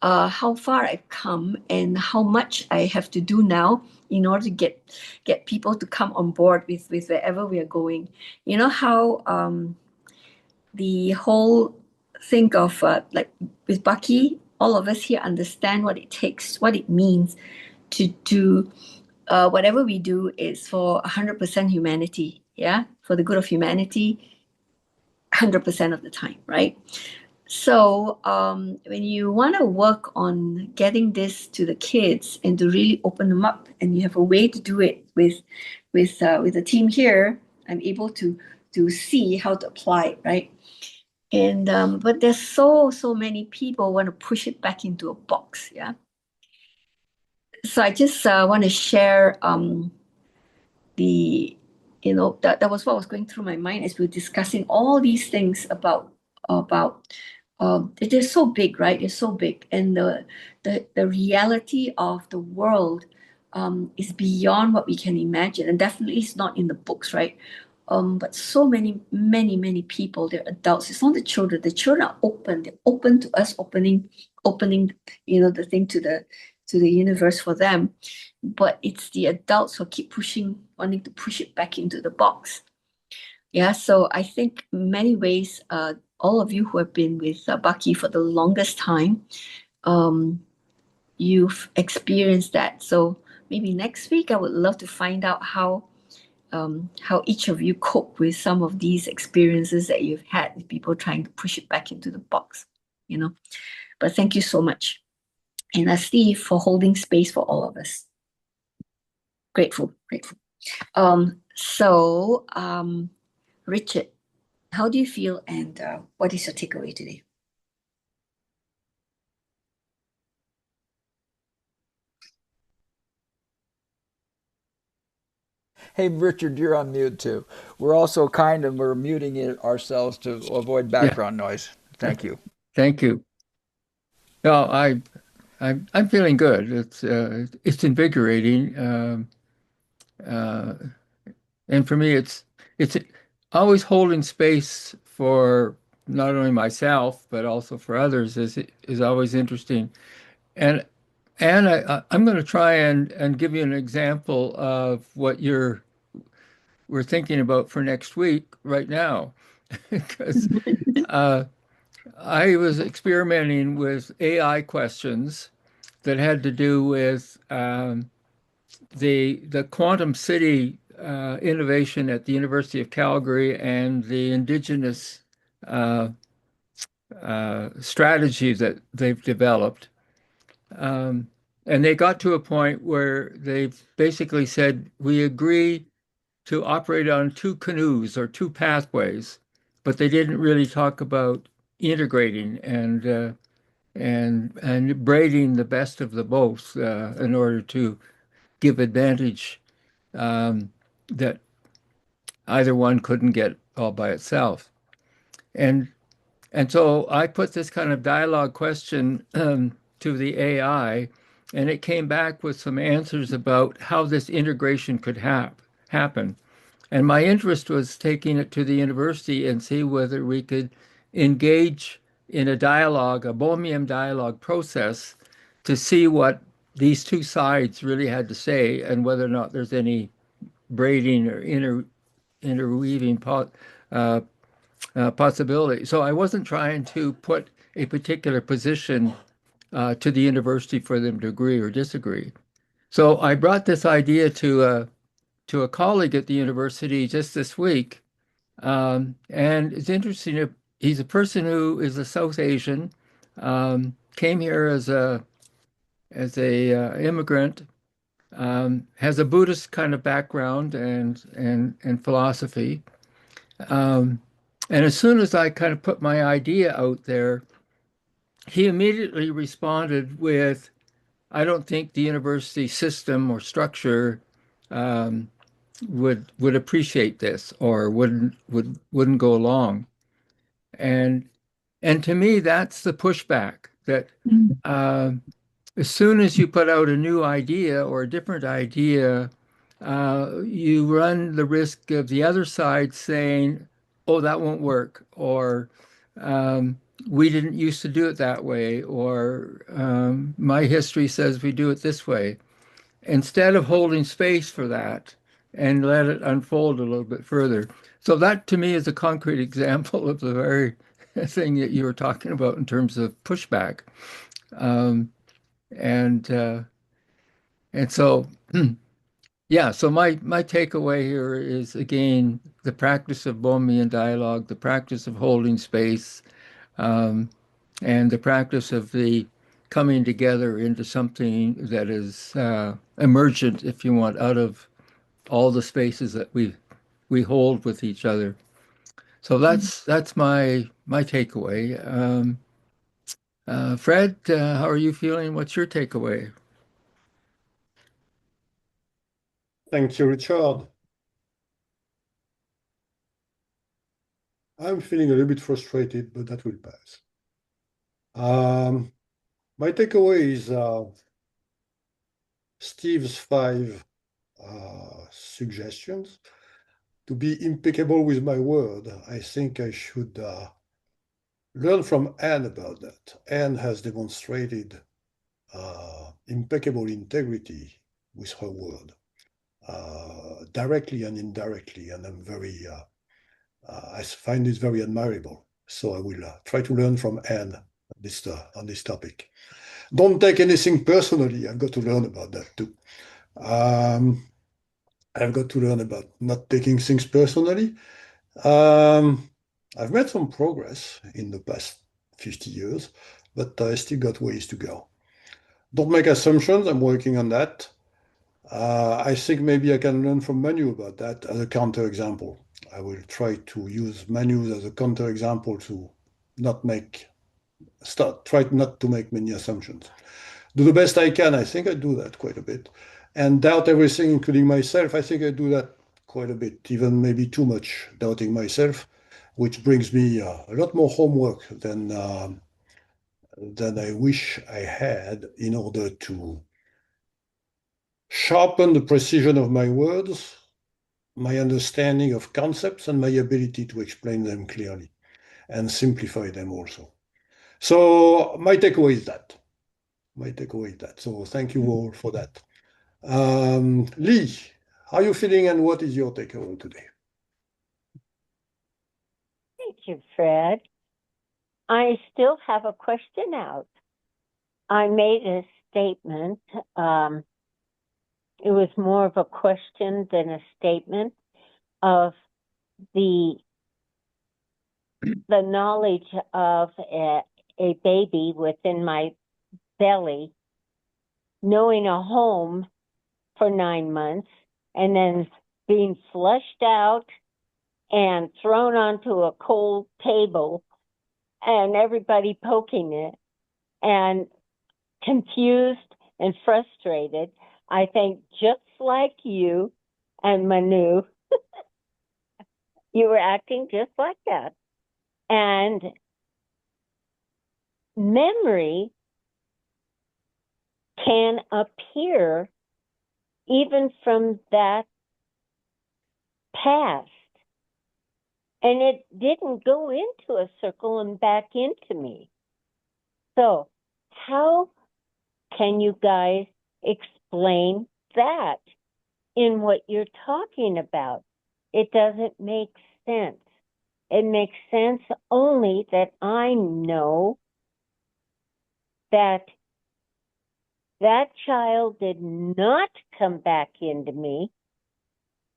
how far I've come and how much I have to do now in order to get people to come on board with wherever we are going. You know how the whole thing of like with Bucky, all of us here understand what it takes, what it means to whatever we do is for 100% humanity, yeah, for the good of humanity, 100% of the time, right? So when you want to work on getting this to the kids and to really open them up, and you have a way to do it with the team here, I'm able to see how to apply it, right? And but there's so many people want to push it back into a box, yeah. So I just want to share that was what was going through my mind as we were discussing all these things about it is so big, right? It's so big, and the reality of the world is beyond what we can imagine, and definitely it's not in the books, right? But so many people, they're adults. It's not the children. The children are open. They're open to us opening, the thing to the universe for them. But it's the adults who keep wanting to push it back into the box. Yeah, so I think in many ways, all of you who have been with Bucky for the longest time, you've experienced that. So maybe next week, I would love to find out how each of you cope with some of these experiences that you've had with people trying to push it back into the box, But thank you so much. And Steve, for holding space for all of us. Grateful. So, Richard, how do you feel, and what is your takeaway today? Hey, Richard, you're on mute too. We're also kind and we're muting it ourselves to avoid background noise. Thank you. Thank you. No, I'm feeling good. It's invigorating, and for me, it's always holding space for not only myself but also for others is always interesting. And I'm going to try and give you an example of what we're thinking about for next week right now, because I was experimenting with AI questions that had to do with the quantum city innovation at the University of Calgary and the indigenous strategy that they've developed. And they got to a point where they basically said, we agree to operate on two canoes or two pathways, but they didn't really talk about integrating and braiding the best of the both in order to give advantage that either one couldn't get all by itself. And so I put this kind of dialogue question to the AI, and it came back with some answers about how this integration could happen. And my interest was taking it to the university and see whether we could engage in a dialogue, a Bohmian dialogue process, to see what these two sides really had to say and whether or not there's any braiding or interweaving possibility. So I wasn't trying to put a particular position to the university for them to agree or disagree. So I brought this idea to a colleague at the university just this week, and it's interesting. He's a person who is a South Asian, came here as a immigrant, has a Buddhist kind of background and philosophy. And as soon as I kind of put my idea out there, he immediately responded with, "I don't think the university system or structure um, would appreciate this or wouldn't go along." And and to me, that's the pushback that uh, as soon as you put out a new idea or a different idea, you run the risk of the other side saying, "Oh, that won't work," or "We didn't used to do it that way," or "My history says we do it this way." Instead of holding space for that and let it unfold a little bit further. So that to me is a concrete example of the very thing that you were talking about in terms of pushback. Um, and and so yeah, so my takeaway here is again the practice of Bohmian dialogue, the practice of holding space, um, and the practice of the coming together into something that is emergent, if you want, out of all the spaces that we hold with each other. So that's my takeaway. Fred, how are you feeling? What's your takeaway? Thank you, Richard. I'm feeling a little bit frustrated, but that will pass. My takeaway is Steve's 5 suggestions. To be impeccable with my word, I think I should learn from Anne about that. Anne has demonstrated impeccable integrity with her word, directly and indirectly, and I find it very admirable. So I will try to learn from Anne on this topic. Don't take anything personally. I've got to learn about that too. I've got to learn about not taking things personally. I've made some progress in the past 50 years, but I still got ways to go. Don't make assumptions. I'm working on that. I think maybe I can learn from Manu about that as a counterexample. I will try to use Manu as a counterexample to try not to make many assumptions. Do the best I can. I think I do that quite a bit. And doubt everything, including myself. I think I do that quite a bit, even maybe too much, doubting myself, which brings me a lot more homework than I wish I had in order to sharpen the precision of my words, my understanding of concepts, and my ability to explain them clearly and simplify them also. So my takeaway is that. So thank you all for that. Lee, how are you feeling and what is your takeaway today? Thank you, Fred. I still have a question out. I made a statement. It was more of a question than a statement of the knowledge of a baby within my belly knowing a home for 9 months and then being flushed out and thrown onto a cold table and everybody poking it and confused and frustrated. I think just like you and Manu, you were acting just like that. And memory can appear even from that past. And it didn't go into a circle and back into me. So how can you guys explain that in what you're talking about? It doesn't make sense. It makes sense only that I know that That child did not come back into me.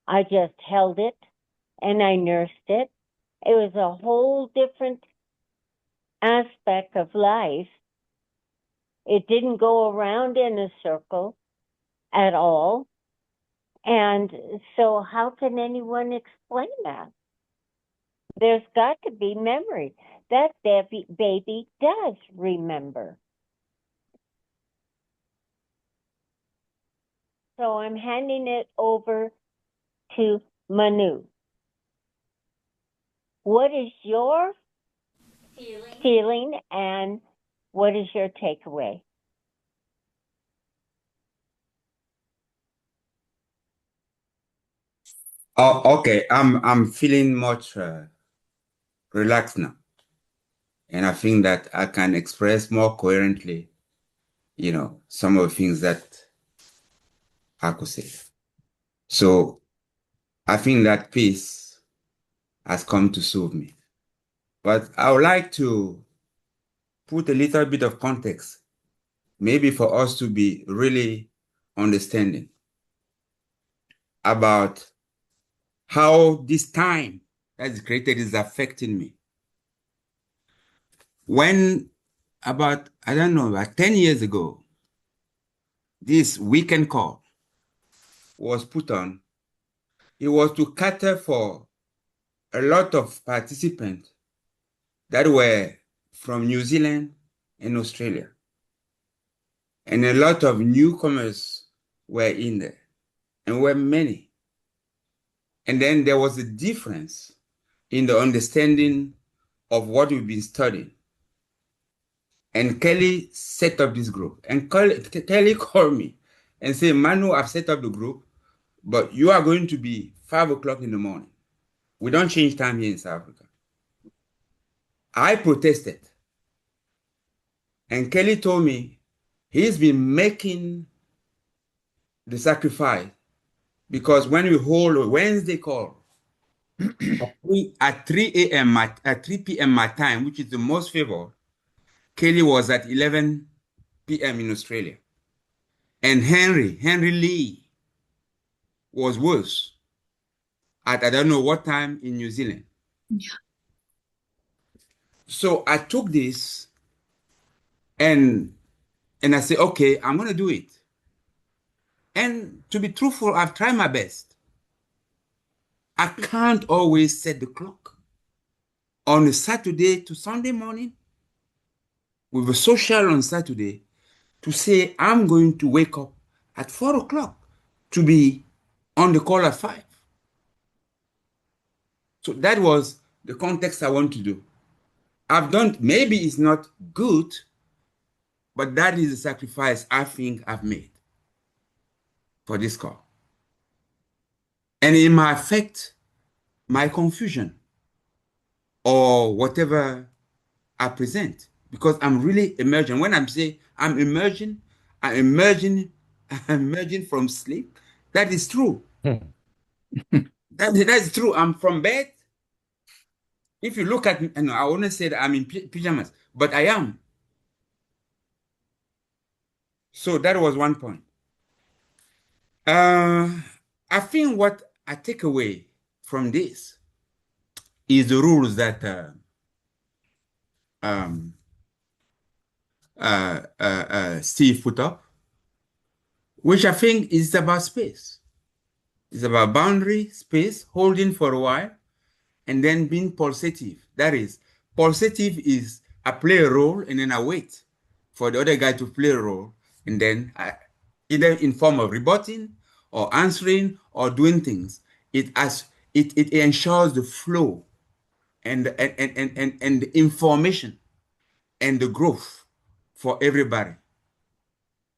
I just held it and I nursed it. It was a whole different aspect of life. It didn't go around in a circle at all. And so how can anyone explain that? There's got to be memory. That baby does remember. So I'm handing it over to Manu. What is your feeling and what is your takeaway? Oh, okay. I'm feeling much relaxed now, and I think that I can express more coherently, some of the things that I could say. So I think that peace has come to soothe me. But I would like to put a little bit of context, maybe for us to be really understanding about how this time that is created is affecting me. When about 10 years ago, this weekend call was put on, it was to cater for a lot of participants that were from New Zealand and Australia. And a lot of newcomers were in there, and were many. And then there was a difference in the understanding of what we've been studying. And Kelly set up this group. And Kelly called me and said, Manu, I've set up the group, but you are going to be 5 o'clock in the morning. We don't change time here in South Africa. I protested. And Kelly told me he's been making the sacrifice because when we hold a Wednesday call at 3 a.m. at 3 p.m. my time, which is the most favored, Kelly was at 11 p.m. in Australia. And Henry Lee was worse at I don't know what time in New Zealand. Yeah. So I took this and I said, okay, I'm going to do it. And to be truthful, I've tried my best. I can't always set the clock. On a Saturday to Sunday morning, with a social on Saturday, to say I'm going to wake up at 4 o'clock to be on the call at 5. So that was the context I want to do. I've done, maybe it's not good, but that is the sacrifice I think I've made for this call. And it might affect my confusion or whatever I present because I'm really emerging. When I'm saying I'm emerging from sleep. That is true. That's true. I'm from bed. If you look at me, I want to say that I'm in pajamas, but I am. So that was one point. I think what I take away from this is the rules that Steve put up, which I think is about space. It's about boundary, space, holding for a while, and then being pulsative. That is, pulsative is I play a role and then I wait for the other guy to play a role, and then either in form of rebutting or answering or doing things. It ensures the flow and the information and the growth for everybody.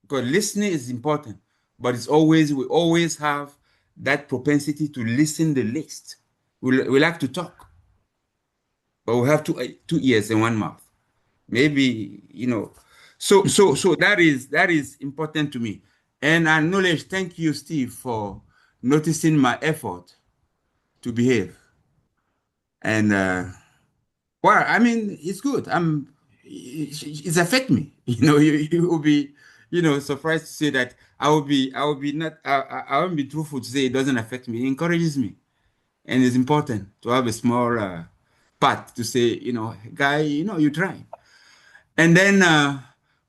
Because listening is important, but we always have that propensity to listen the least. We like to talk, but we have two ears and one mouth. Maybe, so that is important to me. And I acknowledge, thank you, Steve, for noticing my effort to behave. And well, I mean, it's good. It's affect me. You will be surprised to say that I will be not, I won't be truthful to say it doesn't affect me. It encourages me. And it's important to have a small part to say, guy, you try. And then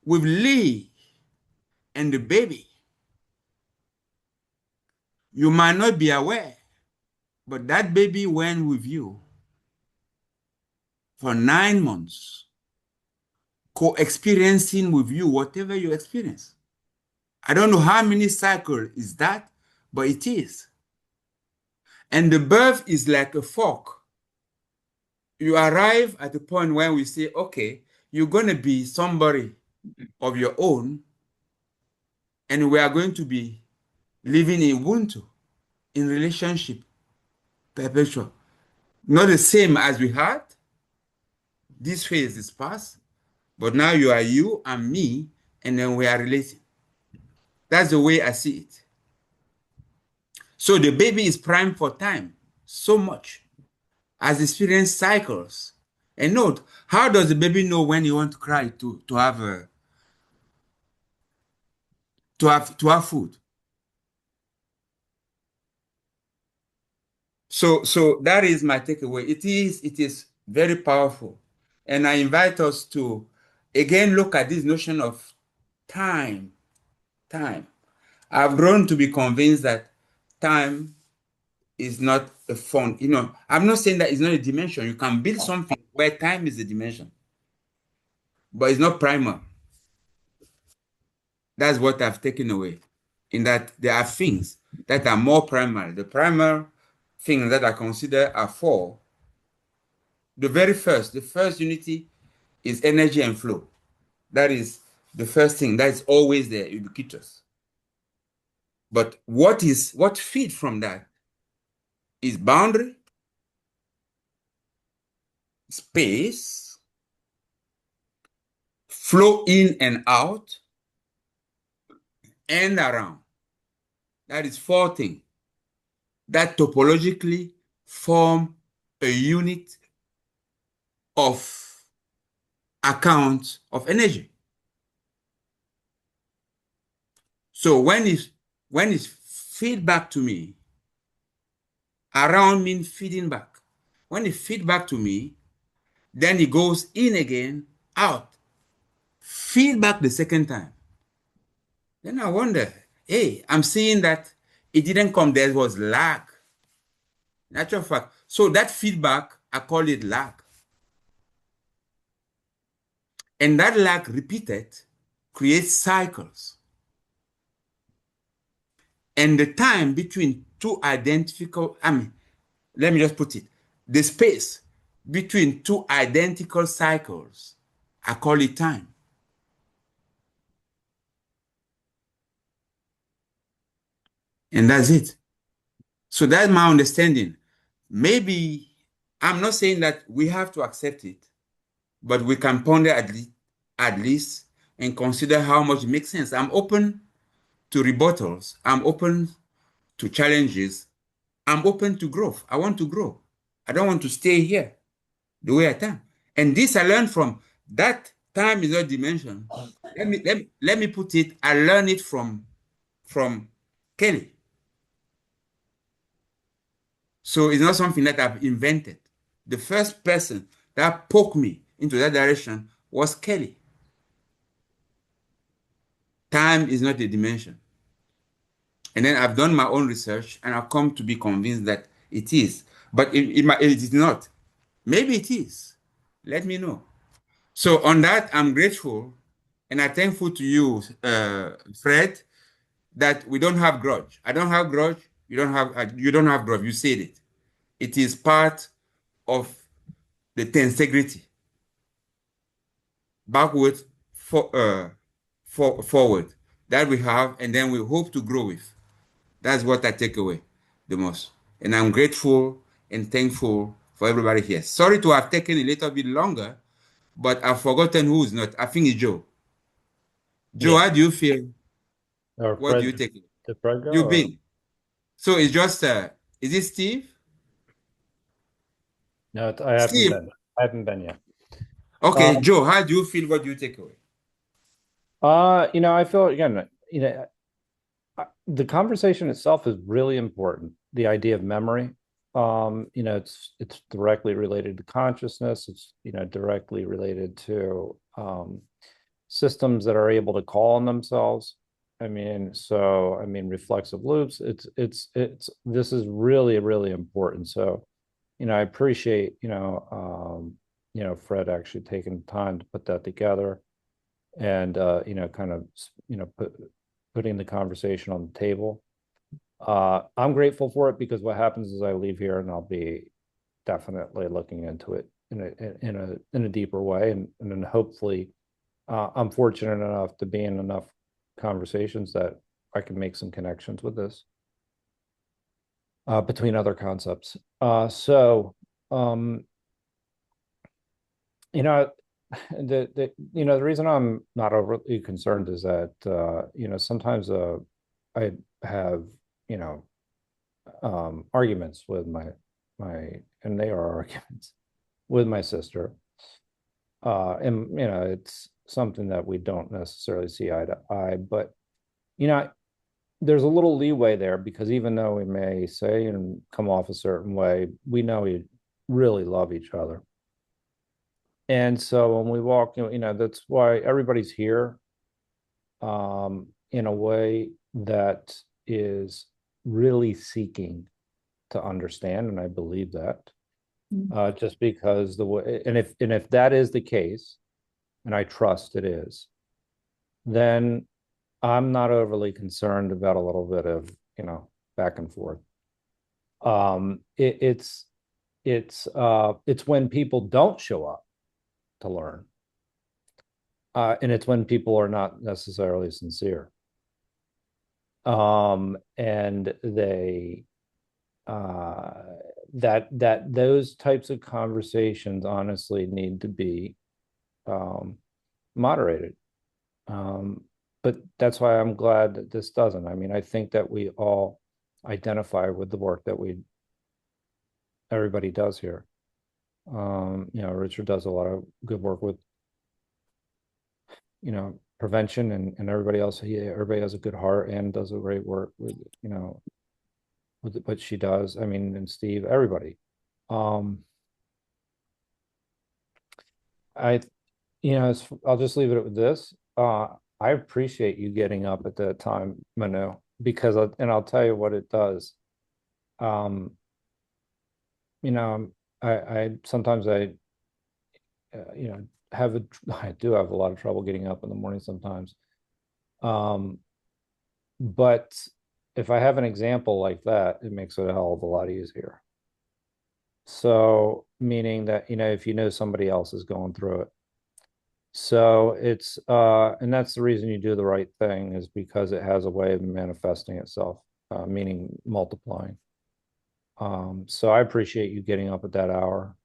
with Lee and the baby, you might not be aware, but that baby went with you for 9 months, co-experiencing with you whatever you experience. I don't know how many cycles is that, but it is. And the birth is like a fork. You arrive at a point when we say, okay, you're going to be somebody of your own, and we are going to be living in Ubuntu, in relationship, perpetual. Not the same as we had. This phase is past, but now you are you and me, and then we are related. That's the way I see it. So the baby is primed for time so much, has experienced cycles. And note, how does the baby know when you want to cry to have food? So that is my takeaway. It is very powerful. And I invite us to again look at this notion of time. I've grown to be convinced that time is not a fun. I'm not saying that it's not a dimension. You can build something where time is a dimension, but it's not primal. That's what I've taken away, in that there are things that are more primal. The primal things that I consider are four. The first unity is energy and flow. That is the first thing. That is always there, ubiquitous. But what feeds from that is boundary, space, flow in and out, and around. That is four things that topologically form a unit of account of energy. So when it's feedback to me, around means feeding back. When it feed back to me, then it goes in again, out. Feedback the second time. Then I wonder, hey, I'm seeing that it didn't come, there was lag. Natural fact. So that feedback, I call it lag. And that lag repeated creates cycles. And the time between two identical, let me just put it, the space between two identical cycles, I call it time. And that's it. So that's my understanding. Maybe, I'm not saying that we have to accept it, but we can ponder at least and consider how much it makes sense. I'm open to rebuttals. I'm open to challenges. I'm open to growth. I want to grow. I don't want to stay here the way I am. And this I learned from that. Time is not dimension. Let me put it, I learned it from Kelly. So it's not something that I've invented. The first person that poked me into that direction was Kelly. Time is not a dimension. And then I've done my own research and I've come to be convinced that it is. But it is not. Maybe it is. Let me know. So on that, I'm grateful and I'm thankful to you, Fred, that we don't have grudge. I don't have grudge. You don't have grudge. You said it. It is part of the tensegrity. Backward, forward. That we have, and then we hope to grow with. That's what I take away the most. And I'm grateful and thankful for everybody here. Sorry to have taken a little bit longer, but I've forgotten who's not. I think it's Joe. Joe, Yeah. how do you feel? Or What Fred, do you take? did Fred go? You've been. So it's just, is it Steve? No, I haven't Steve. been. I haven't been yet. Okay, Joe, how do you feel? What do you take away? I feel again, the conversation itself is really important. The idea of memory, it's directly related to consciousness. It's directly related to systems that are able to call on themselves. Reflexive loops. This is really, really important. So, I appreciate Fred actually taking time to put that together, and kind of putting the conversation on the table. I'm grateful for it because what happens is I leave here and I'll be definitely looking into it in a deeper way, and then hopefully I'm fortunate enough to be in enough conversations that I can make some connections with this between other concepts. The reason I'm not overly concerned is that sometimes I have arguments with my and they are arguments with my sister, and it's something that we don't necessarily see eye to eye, but there's a little leeway there, because even though we may say and come off a certain way, we know we really love each other. And so when we walk, that's why everybody's here, in a way that is really seeking to understand, and I believe that. Just because the way, and if that is the case, and I trust it is, then I'm not overly concerned about a little bit of back and forth. It's when people don't show up to learn, and it's when people are not necessarily sincere, and they that those types of conversations honestly need to be moderated. But that's why I'm glad that this doesn't. I think that we all identify with the work that everybody does here. Richard does a lot of good work with prevention, and everybody else. Everybody has a good heart and does a great work with what she does. And Steve, everybody. I'll just leave it with this. I appreciate you getting up at that time, Manu, because I'll tell you what it does. I sometimes I do have a lot of trouble getting up in the morning sometimes. But if I have an example like that, it makes it a hell of a lot easier. So, meaning that, if somebody else is going through it. So it's, and that's the reason you do the right thing, is because it has a way of manifesting itself, meaning multiplying. So I appreciate you getting up at that hour.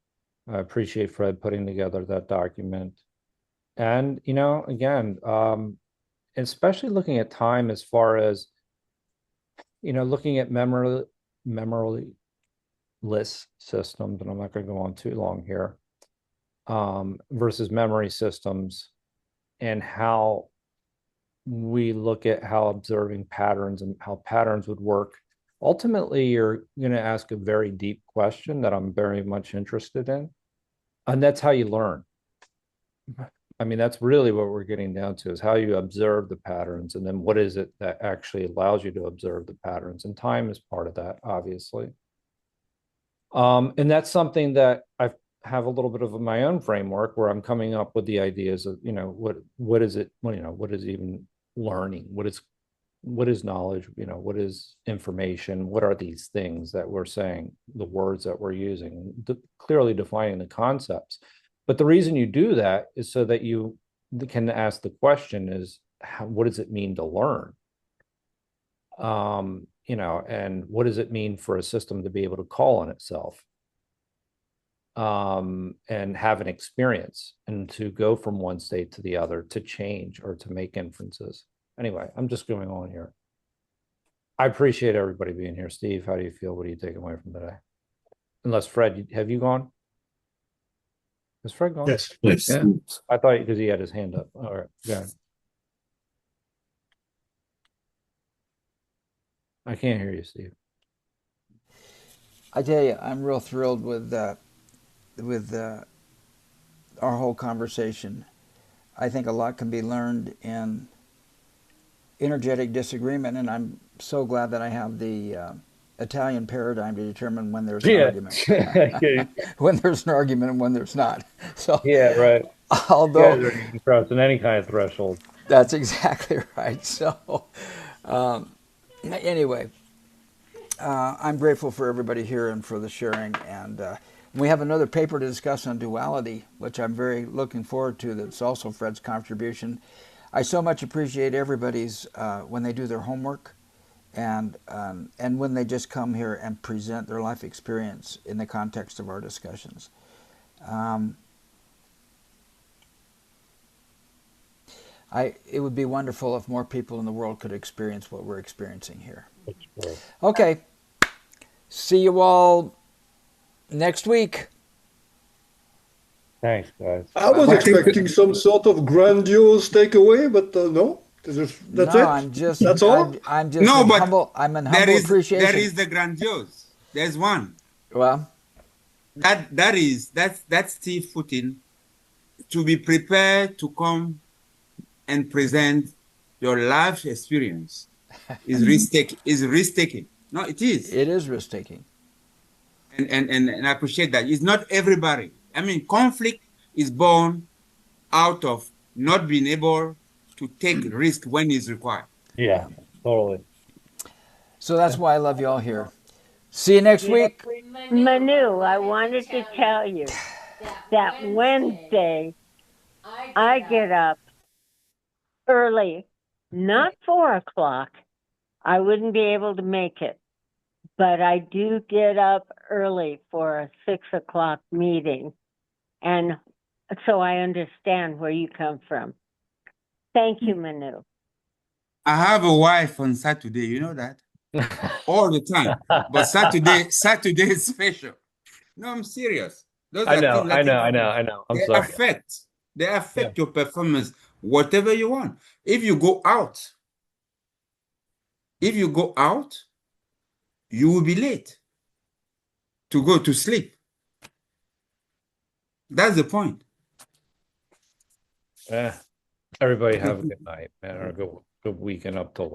I appreciate Fred putting together that document. And, again, especially looking at time, as far as, looking at memoryless systems, and I'm not going to go on too long here, versus memory systems, and how we look at how observing patterns and how patterns would work. Ultimately, you're going to ask a very deep question that I'm very much interested in. And that's how you learn. That's really what we're getting down to, is how you observe the patterns. And then what is it that actually allows you to observe the patterns? And time is part of that, obviously. And that's something that I have a little bit of my own framework, where I'm coming up with the ideas of, what is it, what is even learning? What is knowledge? What is information? What are these things that we're saying, the words that we're using, clearly defining the concepts. But the reason you do that is so that you can ask the question is, what does it mean to learn? And what does it mean for a system to be able to call on itself, and have an experience, and to go from one state to the other, to change or to make inferences. Anyway, I'm just going on here. I appreciate everybody being here. Steve, how do you feel? What are you taking away from today? Unless Fred, have you gone? Is Fred gone? Yes. Yeah. I thought, because he had his hand up. All right. Yeah. I can't hear you, Steve. I tell you, I'm real thrilled with our whole conversation. I think a lot can be learned in energetic disagreement, and I'm so glad that I have the Italian paradigm to determine when there's an argument, when there's an argument and when there's not. So Yeah, right. although You guys are crossing any kind of threshold. that's exactly right. So anyway, I'm grateful for everybody here and for the sharing. And we have another paper to discuss on duality, which I'm very looking forward to. That's also Fred's contribution. I so much appreciate everybody's when they do their homework, and when they just come here and present their life experience in the context of our discussions. It would be wonderful if more people in the world could experience what we're experiencing here. Okay. See you all next week. Thanks, guys. I was expecting some sort of grandiose takeaway, but no. That's it. That's all. I'm just no, but humble. I'm in humble appreciation. There is the grandiose. There's one. Well, that's Steve footing to be prepared to come and present your life experience is risk-taking. No, it is. It is risk-taking. And I appreciate that. It's not everybody. I mean, conflict is born out of not being able to take risk when it's required. Yeah, totally. So that's why I love you all here. See you next week. Manu, I wanted to tell you that Wednesday I get up early, not 4 o'clock. I wouldn't be able to make it, but I do get up early for a 6 o'clock meeting. And so I understand where you come from. Thank you, Manu. I have a wife on Saturday, you know that? All the time. But Saturday is special. No, I'm serious. I know. I'm sorry. They affect your performance, whatever you want. If you go out, you will be late to go to sleep. That's the point. Everybody have a good night, man, or a good weekend up till